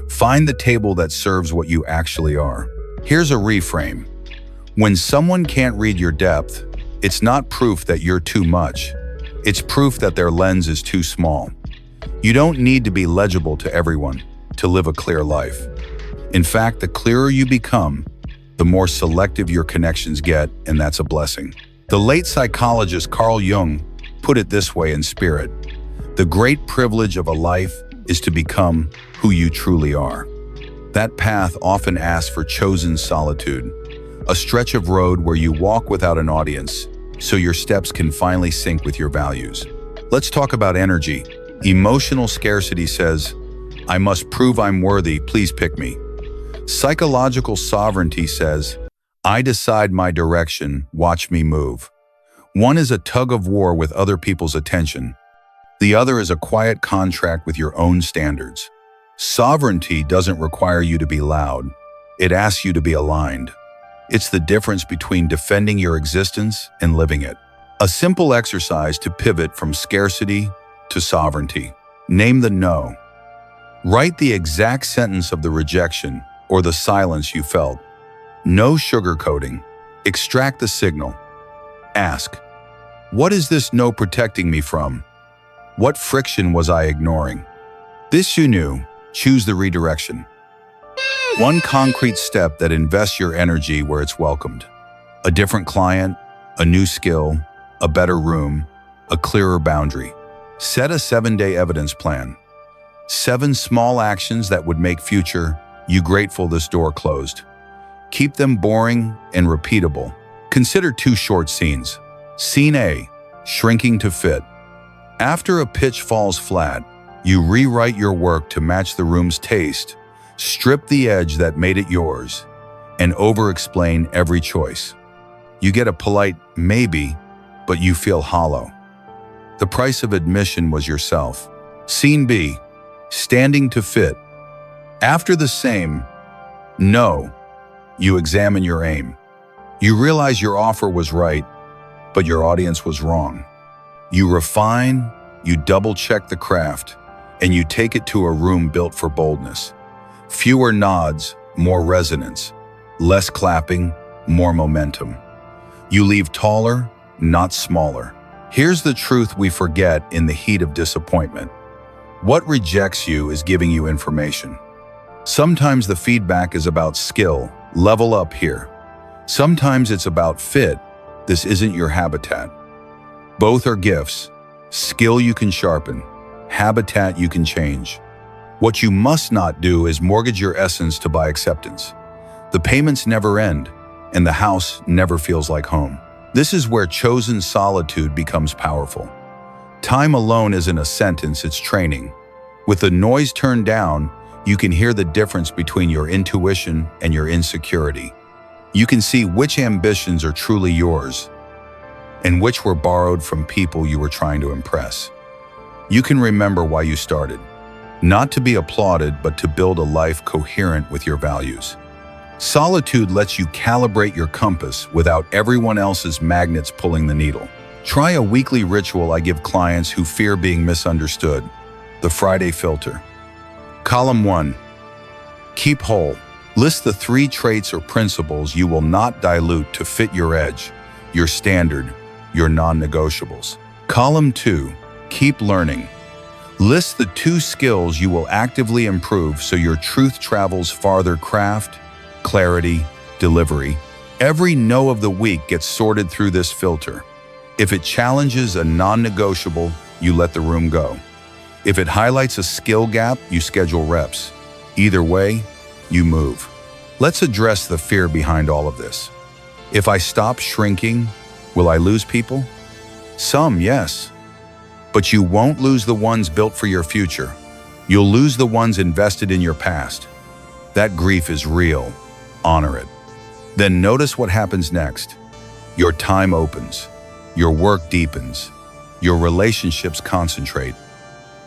Find the table that serves what you actually are. Here's a reframe. When someone can't read your depth, it's not proof that you're too much. It's proof that their lens is too small. You don't need to be legible to everyone to live a clear life. In fact, the clearer you become, the more selective your connections get, and that's a blessing. The late psychologist Carl Jung put it this way in Spirit: the great privilege of a life is to become who you truly are. That path often asks for chosen solitude, a stretch of road where you walk without an audience, so your steps can finally sync with your values. Let's talk about energy. Emotional scarcity says, "I must prove I'm worthy, please pick me." Psychological sovereignty says, "I decide my direction, watch me move." One is a tug of war with other people's attention. The other is a quiet contract with your own standards. Sovereignty doesn't require you to be loud. It asks you to be aligned. It's the difference between defending your existence and living it. A simple exercise to pivot from scarcity to sovereignty. Name the no. Write the exact sentence of the rejection or the silence you felt. No sugarcoating. Extract the signal. Ask, what is this no protecting me from? What friction was I ignoring? This you knew. Choose the redirection. One concrete step that invests your energy where it's welcomed. A different client, a new skill, a better room, a clearer boundary. Set a 7-day evidence plan. 7 small actions that would make future you grateful this door closed. Keep them boring and repeatable. Consider 2 short scenes. Scene A, shrinking to fit. After a pitch falls flat, you rewrite your work to match the room's taste, strip the edge that made it yours, and over-explain every choice. You get a polite maybe, but you feel hollow. The price of admission was yourself. Scene B, standing to fit. After the same no, you examine your aim. You realize your offer was right, but your audience was wrong. You refine, you double-check the craft, and you take it to a room built for boldness. Fewer nods, more resonance. Less clapping, more momentum. You leave taller, not smaller. Here's the truth we forget in the heat of disappointment. What rejects you is giving you information. Sometimes the feedback is about skill, level up here. Sometimes it's about fit, this isn't your habitat. Both are gifts. Skill you can sharpen, habitat you can change. What you must not do is mortgage your essence to buy acceptance. The payments never end, and the house never feels like home. This is where chosen solitude becomes powerful. Time alone isn't a sentence, it's training. With the noise turned down, you can hear the difference between your intuition and your insecurity. You can see which ambitions are truly yours and which were borrowed from people you were trying to impress. You can remember why you started, not to be applauded, but to build a life coherent with your values. Solitude lets you calibrate your compass without everyone else's magnets pulling the needle. Try a weekly ritual I give clients who fear being misunderstood: the Friday filter. Column 1. Keep whole. List the 3 traits or principles you will not dilute to fit your edge, your standard, your non-negotiables. Column 2. Keep learning. List the 2 skills you will actively improve so your truth travels farther: craft, clarity, delivery. Every no of the week gets sorted through this filter. If it challenges a non-negotiable, you let the room go. If it highlights a skill gap, you schedule reps. Either way, you move. Let's address the fear behind all of this. If I stop shrinking, will I lose people? Some, yes. But you won't lose the ones built for your future. You'll lose the ones invested in your past. That grief is real. Honor it. Then notice what happens next. Your time opens. Your work deepens. Your relationships concentrate.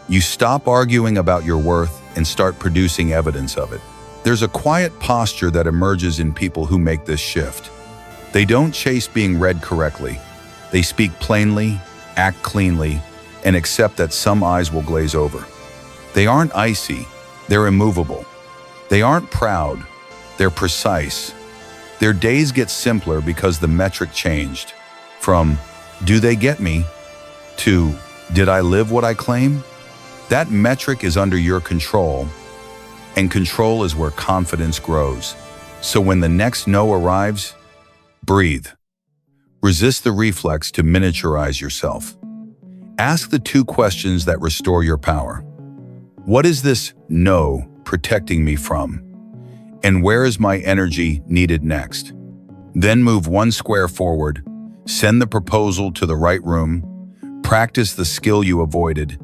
You stop arguing about your worth and start producing evidence of it. There's a quiet posture that emerges in people who make this shift. They don't chase being read correctly. They speak plainly, act cleanly, and accept that some eyes will glaze over. They aren't icy, they're immovable. They aren't proud, they're precise. Their days get simpler because the metric changed. From, do they get me, to, did I live what I claim? That metric is under your control, and control is where confidence grows. So when the next no arrives, breathe. Resist the reflex to miniaturize yourself. Ask the 2 questions that restore your power. What is this no protecting me from? And where is my energy needed next? Then move 1 square forward, send the proposal to the right room, practice the skill you avoided,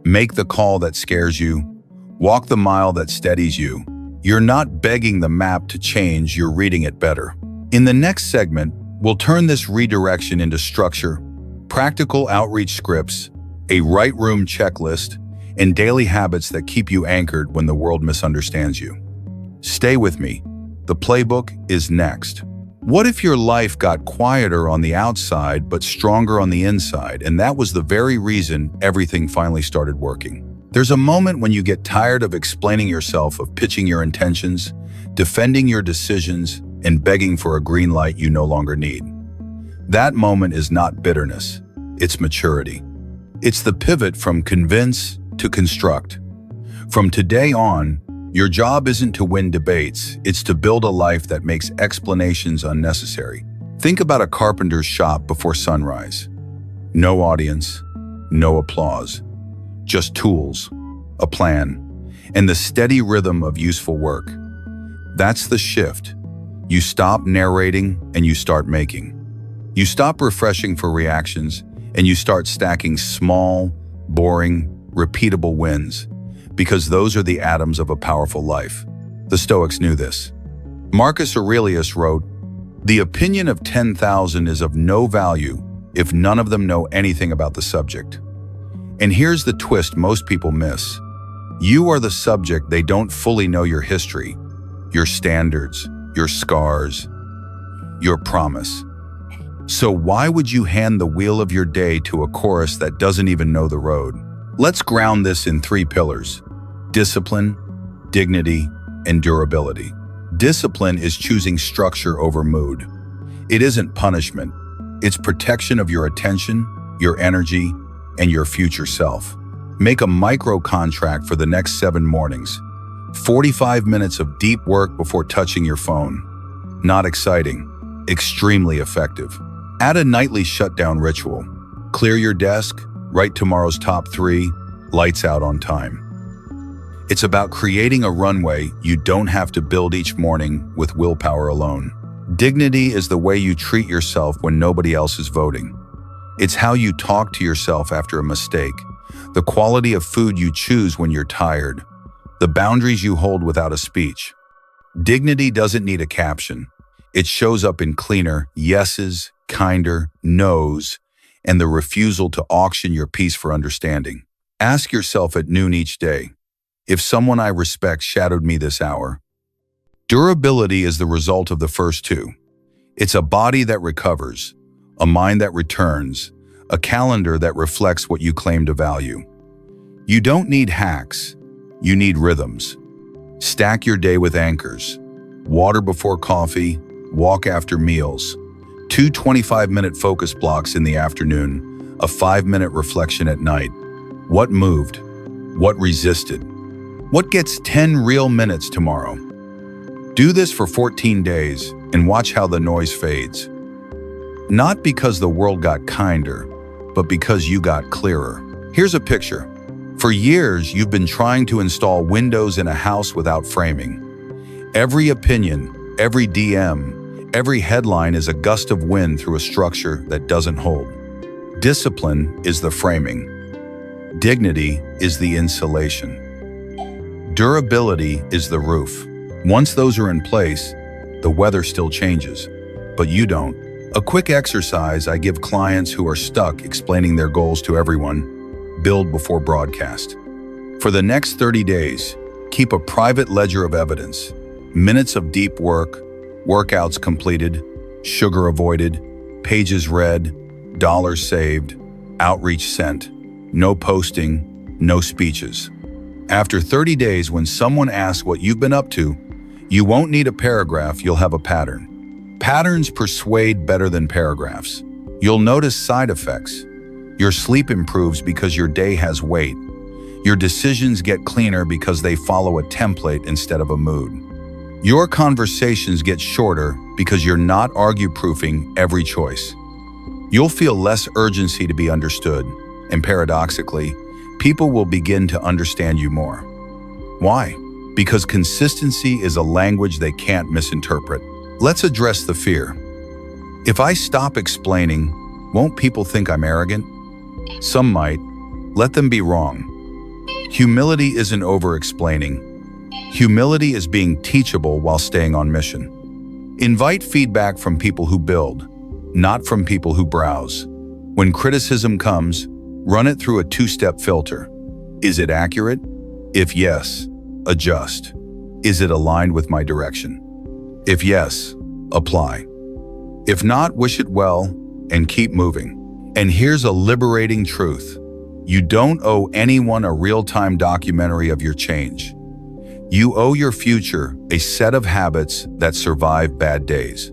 make the call that scares you, walk the mile that steadies you. You're not begging the map to change, you're reading it better. In the next segment, we'll turn this redirection into structure, practical outreach scripts, a right room checklist, and daily habits that keep you anchored when the world misunderstands you. Stay with me. The playbook is next. What if your life got quieter on the outside but stronger on the inside, and that was the very reason everything finally started working? There's a moment when you get tired of explaining yourself, of pitching your intentions, defending your decisions, and begging for a green light you no longer need. That moment is not bitterness, it's maturity. It's the pivot from convince to construct. From today on, your job isn't to win debates, it's to build a life that makes explanations unnecessary. Think about a carpenter's shop before sunrise. No audience, no applause, just tools, a plan, and the steady rhythm of useful work. That's the shift. You stop narrating and you start making. You stop refreshing for reactions and you start stacking small, boring, repeatable wins, because those are the atoms of a powerful life. The Stoics knew this. Marcus Aurelius wrote, "The opinion of 10,000 is of no value if none of them know anything about the subject." And here's the twist most people miss. You are the subject, they don't fully know your history, your standards, your scars, your promise. So why would you hand the wheel of your day to a chorus that doesn't even know the road? Let's ground this in 3 pillars: discipline, dignity, and durability. Discipline is choosing structure over mood. It isn't punishment. It's protection of your attention, your energy, and your future self. Make a micro contract for the next 7 mornings. 45 minutes of deep work before touching your phone. Not exciting, extremely effective. Add a nightly shutdown ritual. Clear your desk, write tomorrow's top 3, lights out on time. It's about creating a runway you don't have to build each morning with willpower alone. Dignity is the way you treat yourself when nobody else is voting. It's how you talk to yourself after a mistake, the quality of food you choose when you're tired, the boundaries you hold without a speech. Dignity doesn't need a caption. It shows up in cleaner yeses, kinder nos, and the refusal to auction your peace for understanding. Ask yourself at noon each day, if someone I respect shadowed me this hour. Durability is the result of the first two. It's a body that recovers, a mind that returns, a calendar that reflects what you claim to value. You don't need hacks, you need rhythms. Stack your day with anchors. Water before coffee, walk after meals, 2 25-minute focus blocks in the afternoon, a 5-minute reflection at night. What moved? What resisted? What gets 10 real minutes tomorrow? Do this for 14 days and watch how the noise fades. Not because the world got kinder, but because you got clearer. Here's a picture. For years, you've been trying to install windows in a house without framing. Every opinion, every DM, every headline is a gust of wind through a structure that doesn't hold. Discipline is the framing. Dignity is the insulation. Durability is the roof. Once those are in place, the weather still changes, but you don't. A quick exercise I give clients who are stuck explaining their goals to everyone: build before broadcast. For the next 30 days, keep a private ledger of evidence. Minutes of deep work, workouts completed, sugar avoided, pages read, dollars saved, outreach sent. No posting, no speeches. After 30 days, when someone asks what you've been up to, you won't need a paragraph, you'll have a pattern. Patterns persuade better than paragraphs. You'll notice side effects. Your sleep improves because your day has weight. Your decisions get cleaner because they follow a template instead of a mood. Your conversations get shorter because you're not argue-proofing every choice. You'll feel less urgency to be understood, and paradoxically, people will begin to understand you more. Why? Because consistency is a language they can't misinterpret. Let's address the fear. If I stop explaining, won't people think I'm arrogant? Some might. Let them be wrong. Humility isn't over-explaining. Humility is being teachable while staying on mission. Invite feedback from people who build, not from people who browse. When criticism comes, run it through a 2-step filter. Is it accurate? If yes, adjust. Is it aligned with my direction? If yes, apply. If not, wish it well and keep moving. And here's a liberating truth. You don't owe anyone a real-time documentary of your change. You owe your future a set of habits that survive bad days.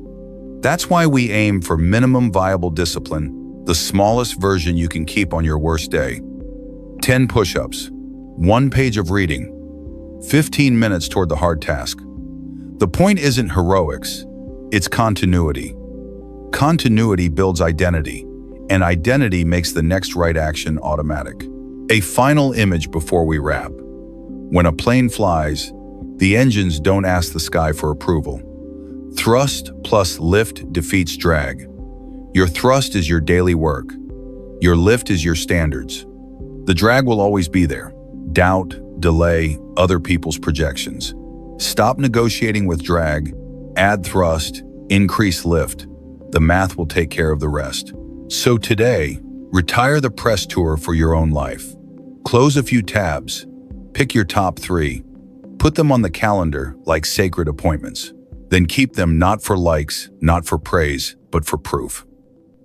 That's why we aim for minimum viable discipline, the smallest version you can keep on your worst day. 10 push-ups, 1 page of reading, 15 minutes toward the hard task. The point isn't heroics, it's continuity. Continuity builds identity, and identity makes the next right action automatic. A final image before we wrap. When a plane flies, the engines don't ask the sky for approval. Thrust plus lift defeats drag. Your thrust is your daily work. Your lift is your standards. The drag will always be there. Doubt, delay, other people's projections. Stop negotiating with drag, add thrust, increase lift. The math will take care of the rest. So today, retire the press tour for your own life. Close a few tabs. Pick your top 3. Put them on the calendar like sacred appointments. Then keep them not for likes, not for praise, but for proof.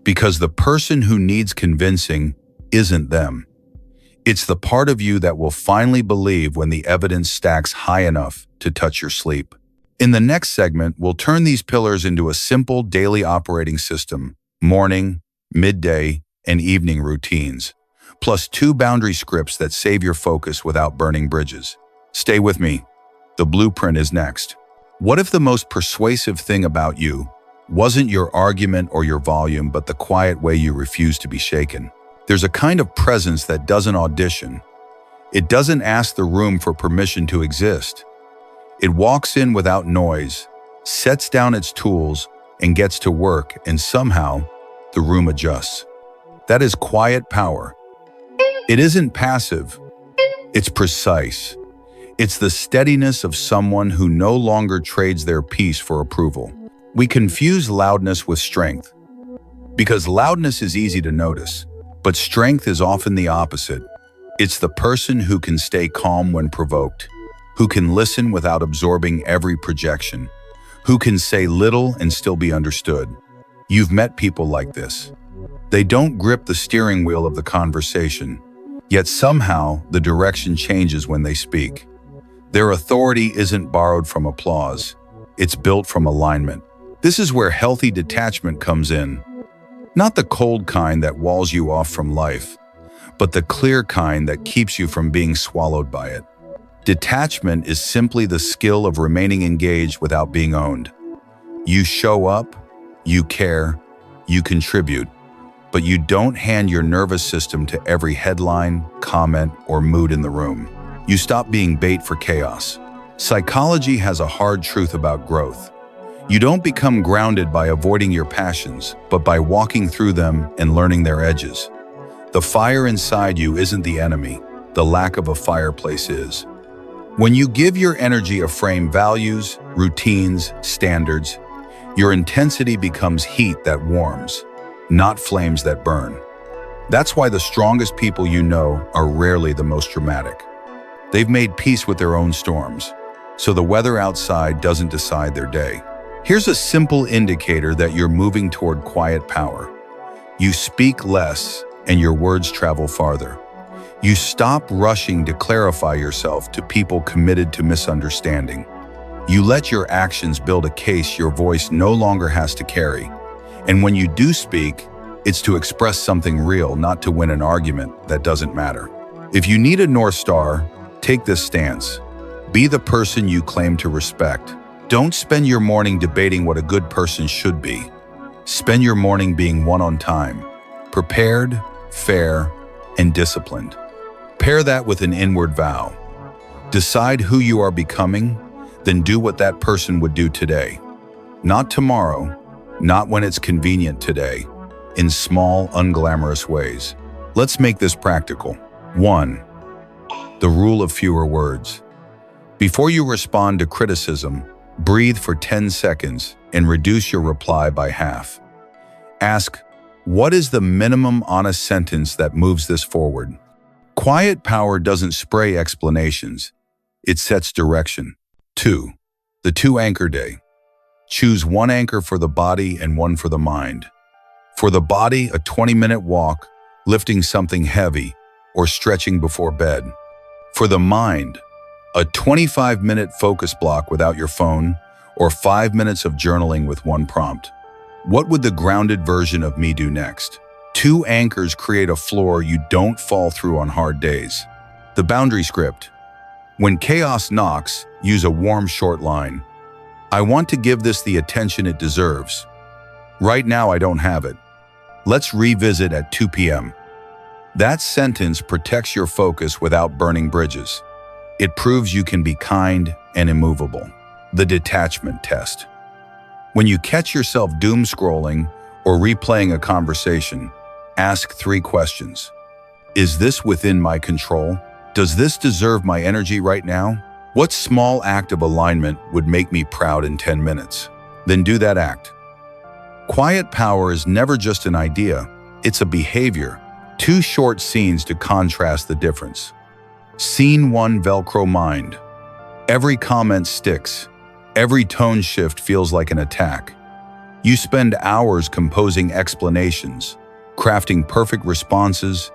Because the person who needs convincing isn't them. It's the part of you that will finally believe when the evidence stacks high enough to touch your sleep. In the next segment, we'll turn these pillars into a simple daily operating system: morning, midday, and evening routines, plus 2 boundary scripts that save your focus without burning bridges. Stay with me. The blueprint is next. What if the most persuasive thing about you wasn't your argument or your volume, but the quiet way you refuse to be shaken? There's a kind of presence that doesn't audition. It doesn't ask the room for permission to exist. It walks in without noise, sets down its tools, and gets to work, and somehow, the room adjusts. That is quiet power. It isn't passive. It's precise. It's the steadiness of someone who no longer trades their peace for approval. We confuse loudness with strength, because loudness is easy to notice, but strength is often the opposite. It's the person who can stay calm when provoked, who can listen without absorbing every projection, who can say little and still be understood. You've met people like this. They don't grip the steering wheel of the conversation, yet somehow the direction changes when they speak. Their authority isn't borrowed from applause. It's built from alignment. This is where healthy detachment comes in. Not the cold kind that walls you off from life, but the clear kind that keeps you from being swallowed by it. Detachment is simply the skill of remaining engaged without being owned. You show up, you care, you contribute, but you don't hand your nervous system to every headline, comment, or mood in the room. You stop being bait for chaos. Psychology has a hard truth about growth. You don't become grounded by avoiding your passions, but by walking through them and learning their edges. The fire inside you isn't the enemy. The lack of a fireplace is. When you give your energy a frame, values, routines, standards, your intensity becomes heat that warms, not flames that burn. That's why the strongest people you know are rarely the most dramatic. They've made peace with their own storms, so the weather outside doesn't decide their day. Here's a simple indicator that you're moving toward quiet power. You speak less and your words travel farther. You stop rushing to clarify yourself to people committed to misunderstanding. You let your actions build a case your voice no longer has to carry. And when you do speak, it's to express something real, not to win an argument that doesn't matter. If you need a North Star, take this stance. Be the person you claim to respect. Don't spend your morning debating what a good person should be. Spend your morning being one on time, prepared, fair, and disciplined. Pair that with an inward vow. Decide who you are becoming, then do what that person would do today. Not tomorrow, not when it's convenient today, in small, unglamorous ways. Let's make this practical. 1. The rule of fewer words. Before you respond to criticism, breathe for 10 seconds and reduce your reply by half. Ask, what is the minimum honest sentence that moves this forward? Quiet power doesn't spray explanations. It sets direction. 2. The 2 anchor day. Choose one anchor for the body and one for the mind. For the body, a 20-minute walk, lifting something heavy, or stretching before bed. For the mind, a 25-minute focus block without your phone, or 5 minutes of journaling with one prompt. What would the grounded version of me do next? 2 anchors create a floor you don't fall through on hard days. The boundary script. When chaos knocks, use a warm short line. I want to give this the attention it deserves. Right now I don't have it. Let's revisit at 2 p.m. That sentence protects your focus without burning bridges. It proves you can be kind and immovable. The detachment test. When you catch yourself doom scrolling or replaying a conversation, ask 3 questions. Is this within my control? Does this deserve my energy right now? What small act of alignment would make me proud in 10 minutes? Then do that act. Quiet power is never just an idea, it's a behavior. 2 short scenes to contrast the difference. Scene 1, Velcro mind. Every comment sticks. Every tone shift feels like an attack. You spend hours composing explanations, crafting perfect responses,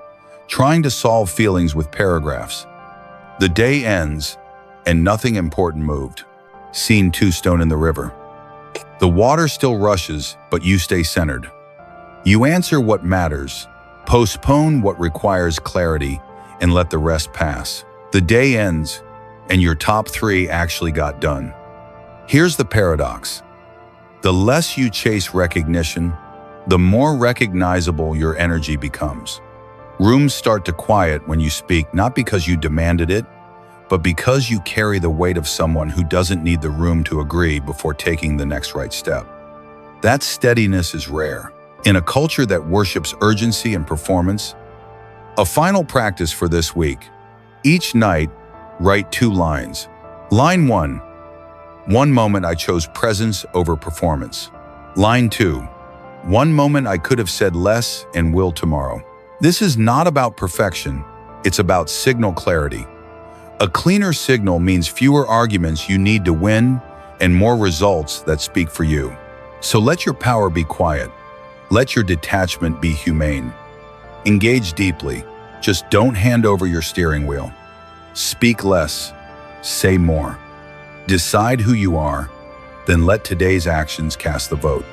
trying to solve feelings with paragraphs. The day ends, and nothing important moved. Scene 2, stone in the river. The water still rushes, but you stay centered. You answer what matters, postpone what requires clarity, and let the rest pass. The day ends, and your top 3 actually got done. Here's the paradox. The less you chase recognition, the more recognizable your energy becomes. Rooms start to quiet when you speak, not because you demanded it, but because you carry the weight of someone who doesn't need the room to agree before taking the next right step. That steadiness is rare. In a culture that worships urgency and performance, a final practice for this week. Each night, write 2 lines. Line 1, one moment I chose presence over performance. Line 2, one moment I could have said less and will tomorrow. This is not about perfection, it's about signal clarity. A cleaner signal means fewer arguments you need to win and more results that speak for you. So let your power be quiet. Let your detachment be humane. Engage deeply. Just don't hand over your steering wheel. Speak less. Say more. Decide who you are, then let today's actions cast the vote.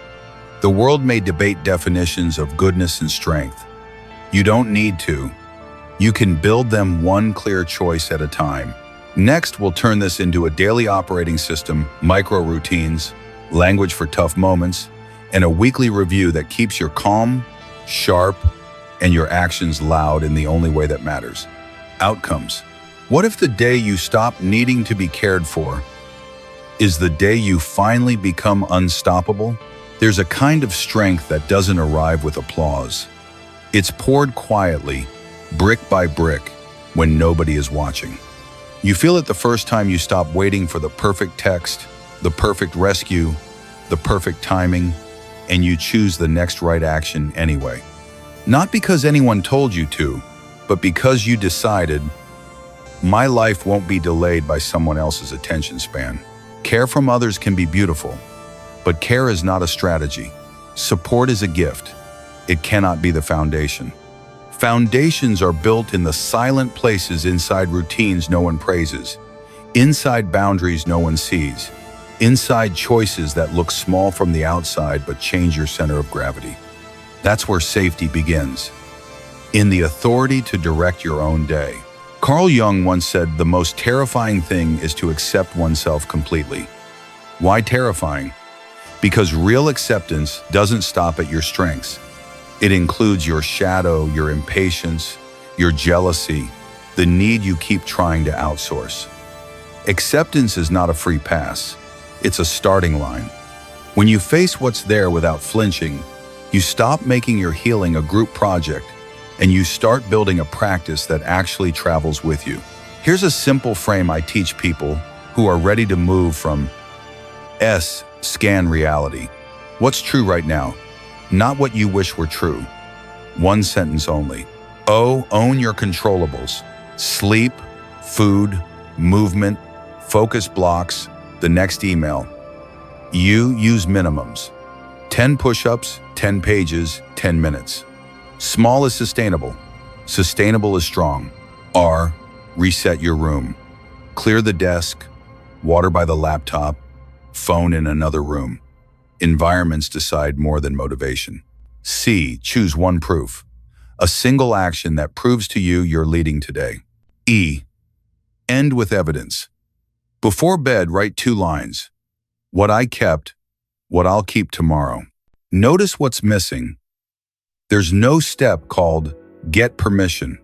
The world may debate definitions of goodness and strength. You don't need to. You can build them one clear choice at a time. Next, we'll turn this into a daily operating system, micro routines, language for tough moments, and a weekly review that keeps your calm, sharp, and your actions loud in the only way that matters. Outcomes. What if the day you stop needing to be cared for is the day you finally become unstoppable? There's a kind of strength that doesn't arrive with applause. It's poured quietly, brick by brick, when nobody is watching. You feel it the first time you stop waiting for the perfect text, the perfect rescue, the perfect timing, and you choose the next right action anyway. Not because anyone told you to, but because you decided, my life won't be delayed by someone else's attention span. Care from others can be beautiful, but care is not a strategy. Support is a gift. It cannot be the foundation. Foundations are built in the silent places inside routines no one praises, inside boundaries no one sees, inside choices that look small from the outside but change your center of gravity. That's where safety begins, in the authority to direct your own day. Carl Jung once said, the most terrifying thing is to accept oneself completely. Why terrifying? Because real acceptance doesn't stop at your strengths. It includes your shadow, your impatience, your jealousy, the need you keep trying to outsource. Acceptance is not a free pass. It's a starting line. When you face what's there without flinching, you stop making your healing a group project and you start building a practice that actually travels with you. Here's a simple frame I teach people who are ready to move from S, scan reality. What's true right now? Not what you wish were true. One sentence only. O, own your controllables. Sleep, food, movement, focus blocks, the next email. U, use minimums. 10 push-ups, 10 pages, 10 minutes. Small is sustainable. Sustainable is strong. R, reset your room. Clear the desk, water by the laptop, phone in another room. Environments decide more than motivation. C, choose one proof. A single action that proves to you you're leading today. E, end with evidence. Before bed, write 2 lines. What I kept, what I'll keep tomorrow. Notice what's missing. There's no step called get permission.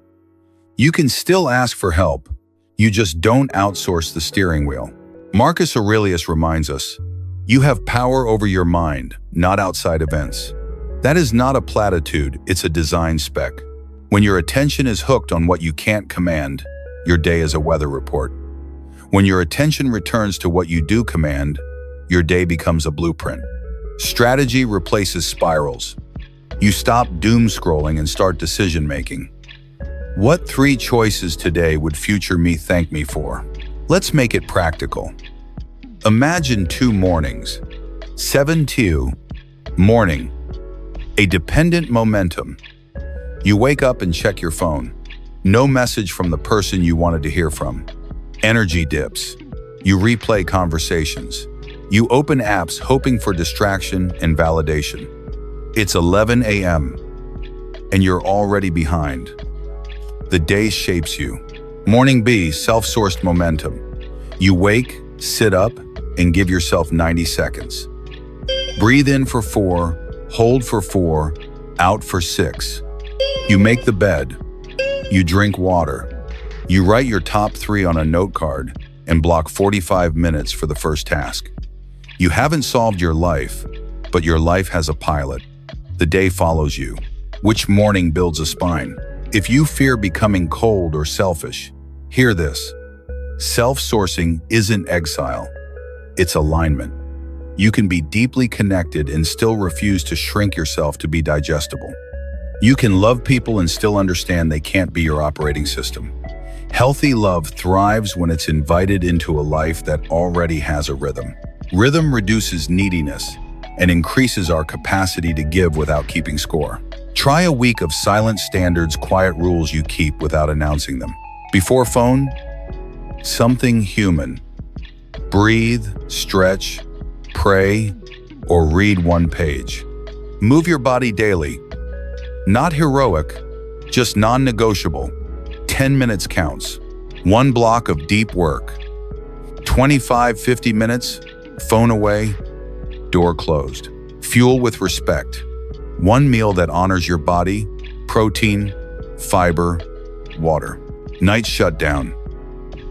You can still ask for help. You just don't outsource the steering wheel. Marcus Aurelius reminds us, you have power over your mind, not outside events. That is not a platitude, it's a design spec. When your attention is hooked on what you can't command, your day is a weather report. When your attention returns to what you do command, your day becomes a blueprint. Strategy replaces spirals. You stop doom scrolling and start decision making. What 3 choices today would future me thank me for? Let's make it practical. Imagine 2 mornings. 7-2, morning. A dependent momentum. You wake up and check your phone. No message from the person you wanted to hear from. Energy dips. You replay conversations. You open apps hoping for distraction and validation. It's 11 a.m. and you're already behind. The day shapes you. Morning B, self-sourced momentum. You wake, sit up, and give yourself 90 seconds. Breathe in for 4, hold for 4, out for 6. You make the bed, You drink water. You write your top 3 on a note card and block 45 minutes for the first task. You haven't solved your life, but your life has a pilot. The day follows you. Which morning builds a spine? If you fear becoming cold or selfish, hear this. Self-sourcing isn't exile. It's alignment. You can be deeply connected and still refuse to shrink yourself to be digestible. You can love people and still understand they can't be your operating system. Healthy love thrives when it's invited into a life that already has a rhythm. Rhythm reduces neediness and increases our capacity to give without keeping score. Try a week of silent standards, quiet rules you keep without announcing them. Before phone, something human. Breathe, stretch, pray, or read one page. Move your body daily. Not heroic, just non-negotiable. 10 minutes counts. 1 block of deep work. 25-50 minutes, phone away, door closed. Fuel with respect. 1 meal that honors your body, protein, fiber, water. Night shutdown.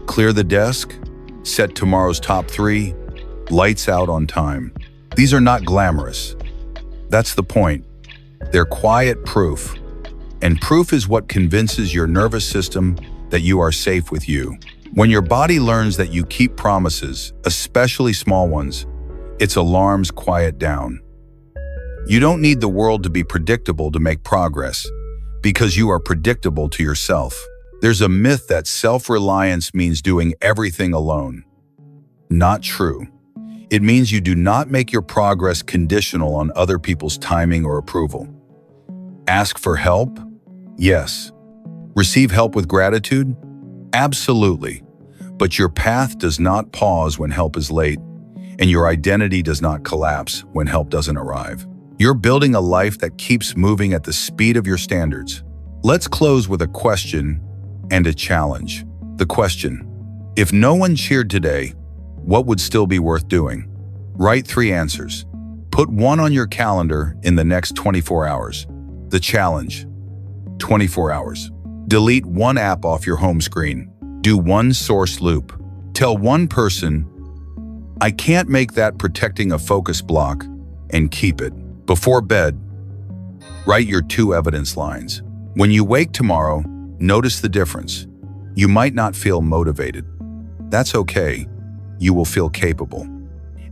Clear the desk, set tomorrow's top 3, lights out on time. These are not glamorous. That's the point. They're quiet proof. And proof is what convinces your nervous system that you are safe with you. When your body learns that you keep promises, especially small ones, its alarms quiet down. You don't need the world to be predictable to make progress, because you are predictable to yourself. There's a myth that self-reliance means doing everything alone. Not true. It means you do not make your progress conditional on other people's timing or approval. Ask for help? Yes. Receive help with gratitude? Absolutely. But your path does not pause when help is late, and your identity does not collapse when help doesn't arrive. You're building a life that keeps moving at the speed of your standards. Let's close with a question and a challenge. The question: if no one cheered today, what would still be worth doing? Write 3 answers. Put 1 on your calendar in the next 24 hours. The challenge: 24 hours. Delete 1 app off your home screen. Do 1 source loop. Tell 1 person, I can't make that, protecting a focus block, and keep it. Before bed, write your 2 evidence lines. When you wake tomorrow, notice the difference. You might not feel motivated. That's okay. You will feel capable.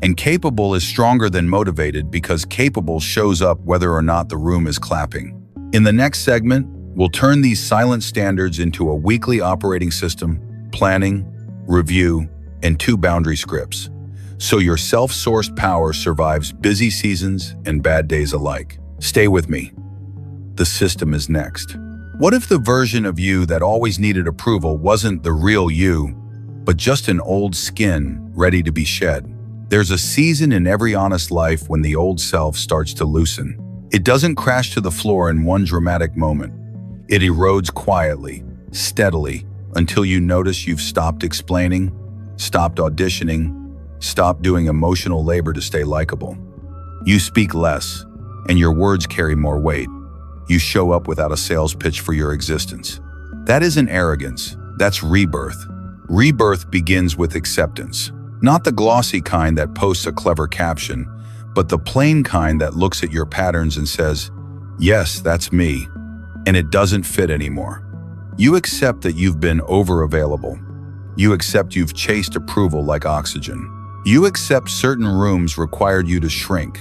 And capable is stronger than motivated, because capable shows up whether or not the room is clapping. In the next segment, we'll turn these silent standards into a weekly operating system, planning, review, and 2 boundary scripts, so your self-sourced power survives busy seasons and bad days alike. Stay with me. The system is next. What if the version of you that always needed approval wasn't the real you, but just an old skin ready to be shed? There's a season in every honest life when the old self starts to loosen. It doesn't crash to the floor in one dramatic moment. It erodes quietly, steadily, until you notice you've stopped explaining, stopped auditioning, stopped doing emotional labor to stay likable. You speak less, and your words carry more weight. You show up without a sales pitch for your existence. That isn't arrogance, that's rebirth. Rebirth begins with acceptance. Not the glossy kind that posts a clever caption, but the plain kind that looks at your patterns and says, yes, that's me, and it doesn't fit anymore. You accept that you've been over-available. You accept you've chased approval like oxygen. You accept certain rooms required you to shrink.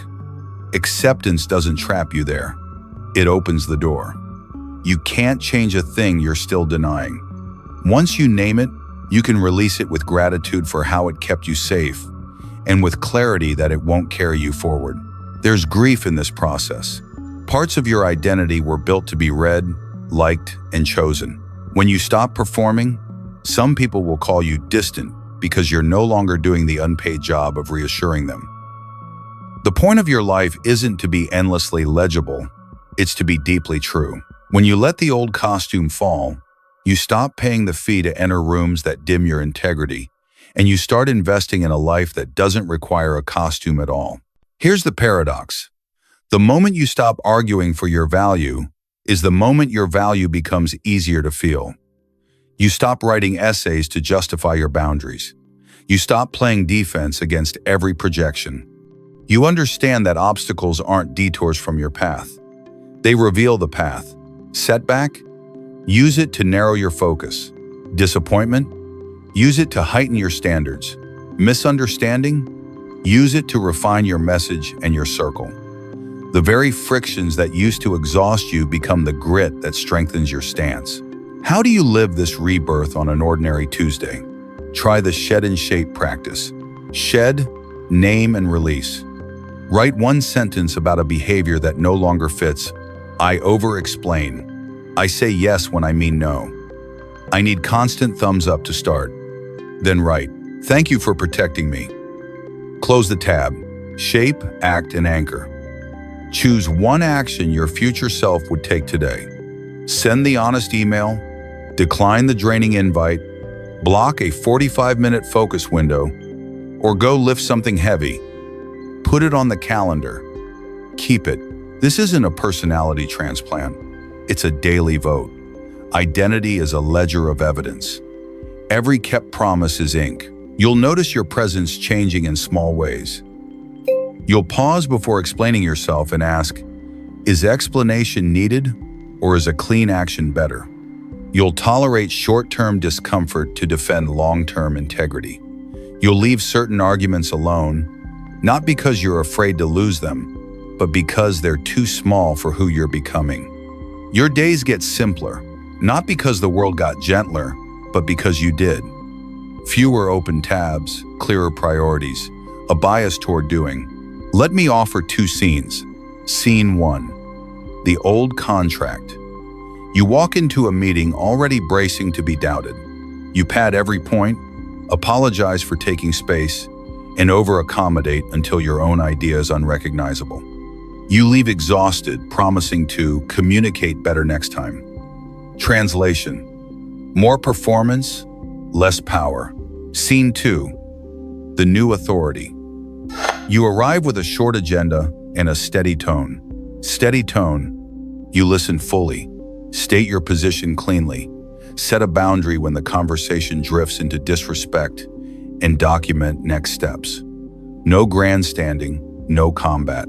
Acceptance doesn't trap you there. It opens the door. You can't change a thing you're still denying. Once you name it, you can release it with gratitude for how it kept you safe, and with clarity that it won't carry you forward. There's grief in this process. Parts of your identity were built to be read, liked, and chosen. When you stop performing, some people will call you distant because you're no longer doing the unpaid job of reassuring them. The point of your life isn't to be endlessly legible, it's to be deeply true. When you let the old costume fall, you stop paying the fee to enter rooms that dim your integrity, and you start investing in a life that doesn't require a costume at all. Here's the paradox. The moment you stop arguing for your value, is the moment your value becomes easier to feel. You stop writing essays to justify your boundaries. You stop playing defense against every projection. You understand that obstacles aren't detours from your path. They reveal the path. Setback? Use it to narrow your focus. Disappointment? Use it to heighten your standards. Misunderstanding? Use it to refine your message and your circle. The very frictions that used to exhaust you become the grit that strengthens your stance. How do you live this rebirth on an ordinary Tuesday? Try the shed and shape practice. Shed, name, and release. Write one sentence about a behavior that no longer fits. I over-explain. I say yes when I mean no. I need constant thumbs up to start. Then write, thank you for protecting me. Close the tab. Shape, act, and anchor. Choose one action your future self would take today. Send the honest email, decline the draining invite, block a 45-minute focus window, or go lift something heavy. Put it on the calendar. Keep it. This isn't a personality transplant. It's a daily vote. Identity is a ledger of evidence. Every kept promise is ink. You'll notice your presence changing in small ways. You'll pause before explaining yourself and ask, is explanation needed or is a clean action better? You'll tolerate short-term discomfort to defend long-term integrity. You'll leave certain arguments alone, not because you're afraid to lose them, but because they're too small for who you're becoming. Your days get simpler, not because the world got gentler, but because you did. Fewer open tabs, clearer priorities, a bias toward doing. Let me offer two scenes. Scene 1. The old contract. You walk into a meeting already bracing to be doubted. You pad every point, apologize for taking space, and over-accommodate until your own idea is unrecognizable. You leave exhausted, promising to communicate better next time. Translation. More performance, less power. Scene 2. The new authority. You arrive with a short agenda and a steady tone. Steady tone. You listen fully. State your position cleanly. Set a boundary when the conversation drifts into disrespect, and document next steps. No grandstanding, no combat.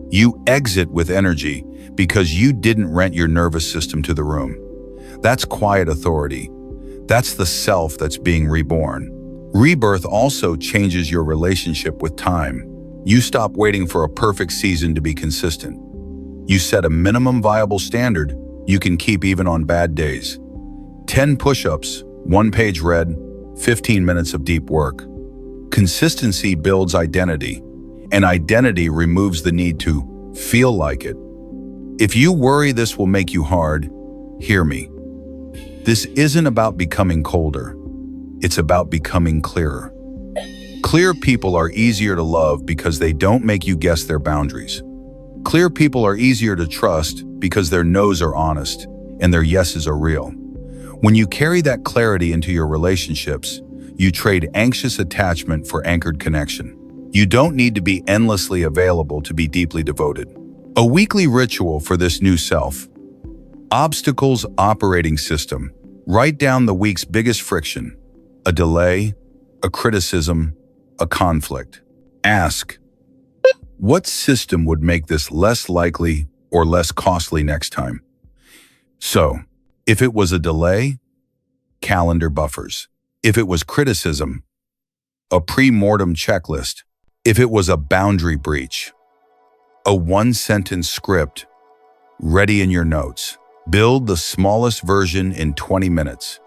You exit with energy because you didn't rent your nervous system to the room. That's quiet authority. That's the self that's being reborn. Rebirth also changes your relationship with time. You stop waiting for a perfect season to be consistent. You set a minimum viable standard you can keep even on bad days. 10 push-ups, 1 page read, 15 minutes of deep work. Consistency builds identity, and identity removes the need to feel like it. If you worry this will make you hard, hear me. This isn't about becoming colder. It's about becoming clearer. Clear people are easier to love because they don't make you guess their boundaries. Clear people are easier to trust because their no's are honest and their yeses are real. When you carry that clarity into your relationships, you trade anxious attachment for anchored connection. You don't need to be endlessly available to be deeply devoted. A weekly ritual for this new self. Obstacles operating system. Write down the week's biggest friction. A delay, a criticism, a conflict. Ask, what system would make this less likely or less costly next time? So, if it was a delay, calendar buffers. If it was criticism, a pre-mortem checklist. If it was a boundary breach, a one-sentence script ready in your notes. Build the smallest version in 20 minutes.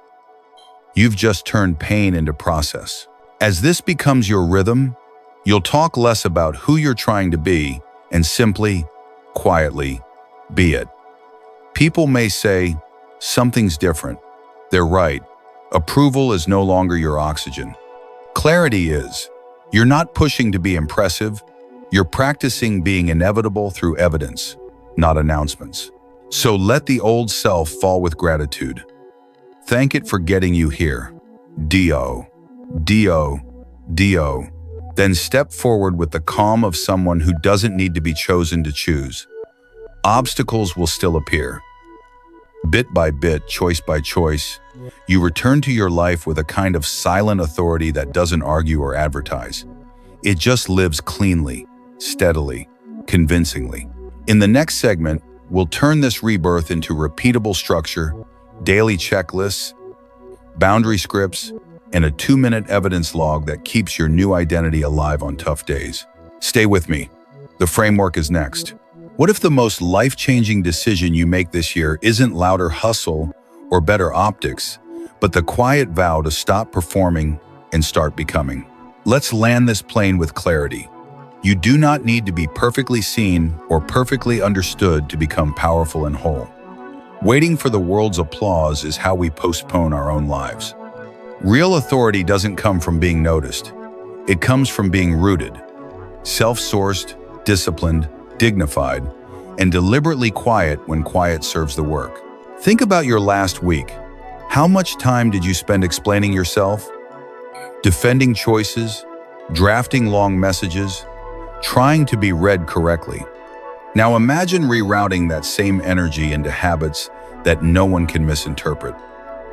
You've just turned pain into process. As this becomes your rhythm, you'll talk less about who you're trying to be and simply, quietly, be it. People may say, something's different. They're right. Approval is no longer your oxygen. Clarity is. You're not pushing to be impressive. You're practicing being inevitable through evidence, not announcements. So let the old self fall with gratitude. Thank it for getting you here. D.O. D.O. D.O. Then step forward with the calm of someone who doesn't need to be chosen to choose. Obstacles will still appear. Bit by bit, choice by choice, you return to your life with a kind of silent authority that doesn't argue or advertise. It just lives cleanly, steadily, convincingly. In the next segment, we'll turn this rebirth into repeatable structure, daily checklists, boundary scripts, and a 2-minute evidence log that keeps your new identity alive on tough days. Stay with me. The framework is next. What if the most life-changing decision you make this year isn't louder hustle or better optics, but the quiet vow to stop performing and start becoming? Let's land this plane with clarity. You do not need to be perfectly seen or perfectly understood to become powerful and whole. Waiting for the world's applause is how we postpone our own lives. Real authority doesn't come from being noticed. It comes from being rooted, self-sourced, disciplined, dignified, and deliberately quiet when quiet serves the work. Think about your last week. How much time did you spend explaining yourself, defending choices, drafting long messages, trying to be read correctly? Now imagine rerouting that same energy into habits that no one can misinterpret.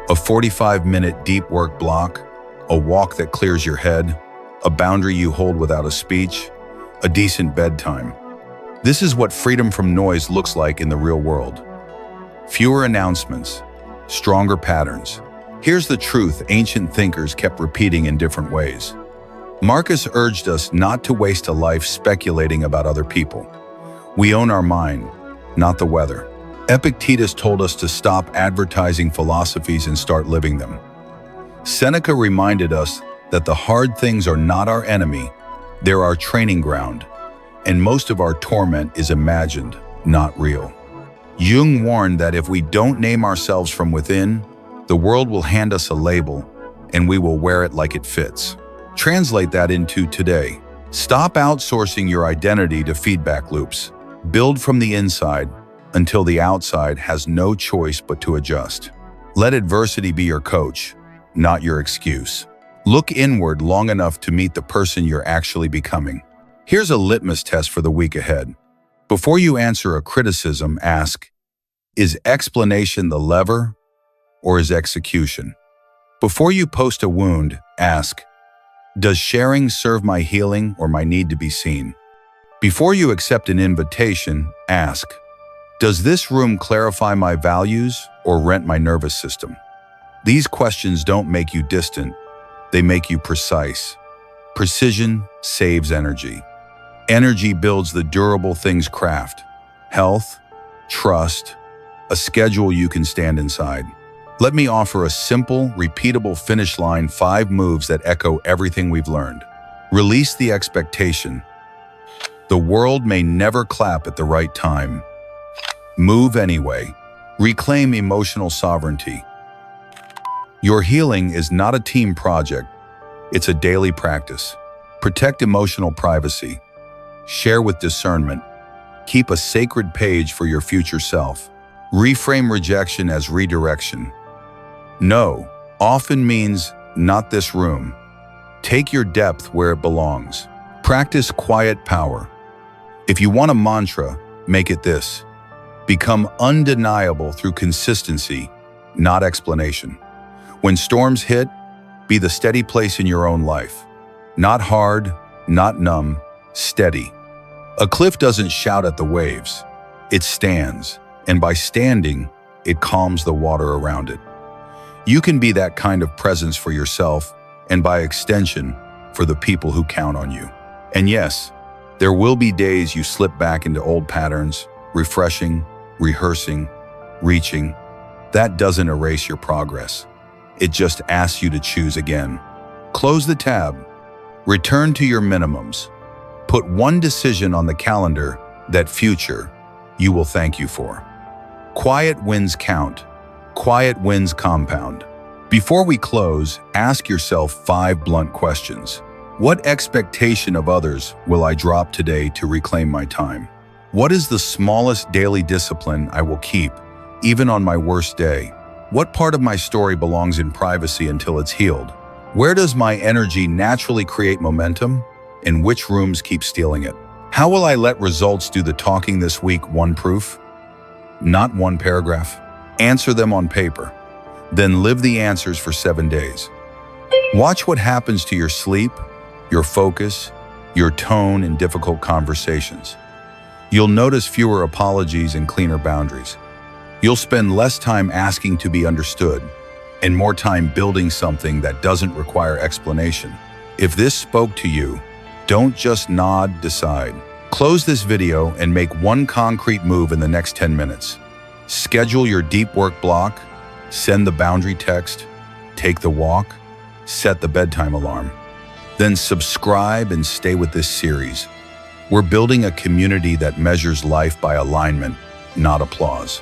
A 45-minute deep work block, a walk that clears your head, a boundary you hold without a speech, a decent bedtime. This is what freedom from noise looks like in the real world. Fewer announcements, stronger patterns. Here's the truth ancient thinkers kept repeating in different ways. Marcus urged us not to waste a life speculating about other people. We own our mind, not the weather. Epictetus told us to stop advertising philosophies and start living them. Seneca reminded us that the hard things are not our enemy, they're our training ground, and most of our torment is imagined, not real. Jung warned that if we don't name ourselves from within, the world will hand us a label, and we will wear it like it fits. Translate that into today. Stop outsourcing your identity to feedback loops. Build from the inside until the outside has no choice but to adjust. Let adversity be your coach, not your excuse. Look inward long enough to meet the person you're actually becoming. Here's a litmus test for the week ahead. Before you answer a criticism, ask, is explanation the lever or is execution? Before you post a wound, ask, does sharing serve my healing or my need to be seen? Before you accept an invitation, ask, does this room clarify my values or rent my nervous system? These questions don't make you distant, they make you precise. Precision saves energy. Energy builds the durable things craft: health, trust, a schedule you can stand inside. Let me offer a simple, repeatable finish line: 5 moves that echo everything we've learned. Release the expectation. The world may never clap at the right time. Move anyway. Reclaim emotional sovereignty. Your healing is not a team project, it's a daily practice. Protect emotional privacy. Share with discernment. Keep a sacred page for your future self. Reframe rejection as redirection. No often means not this room. Take your depth where it belongs. Practice quiet power. If you want a mantra, make it this: become undeniable through consistency, not explanation. When storms hit, be the steady place in your own life. Not hard, not numb, steady. A cliff doesn't shout at the waves. It stands, and by standing, it calms the water around it. You can be that kind of presence for yourself, and by extension, for the people who count on you. And yes, there will be days you slip back into old patterns, refreshing, rehearsing, reaching. That doesn't erase your progress. It just asks you to choose again. Close the tab. Return to your minimums. Put one decision on the calendar that future you will thank you for. Quiet wins count. Quiet wins compound. Before we close, ask yourself 5 blunt questions. What expectation of others will I drop today to reclaim my time? What is the smallest daily discipline I will keep, even on my worst day? What part of my story belongs in privacy until it's healed? Where does my energy naturally create momentum, and which rooms keep stealing it? How will I let results do the talking this week? 1 proof, not 1 paragraph. Answer them on paper. Then live the answers for 7 days. Watch what happens to your sleep, your focus, your tone in difficult conversations. You'll notice fewer apologies and cleaner boundaries. You'll spend less time asking to be understood and more time building something that doesn't require explanation. If this spoke to you, don't just nod, decide. Close this video and make one concrete move in the next 10 minutes. Schedule your deep work block, send the boundary text, take the walk, set the bedtime alarm. Then subscribe and stay with this series. We're building a community that measures life by alignment, not applause.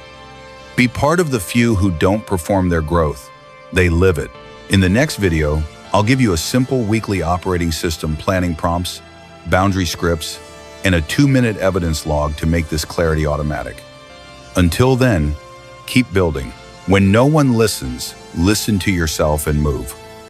Be part of the few who don't perform their growth. They live it. In the next video, I'll give you a simple weekly operating system planning prompts, boundary scripts, and a 2-minute evidence log to make this clarity automatic. Until then, keep building. When no one listens, listen to yourself and move.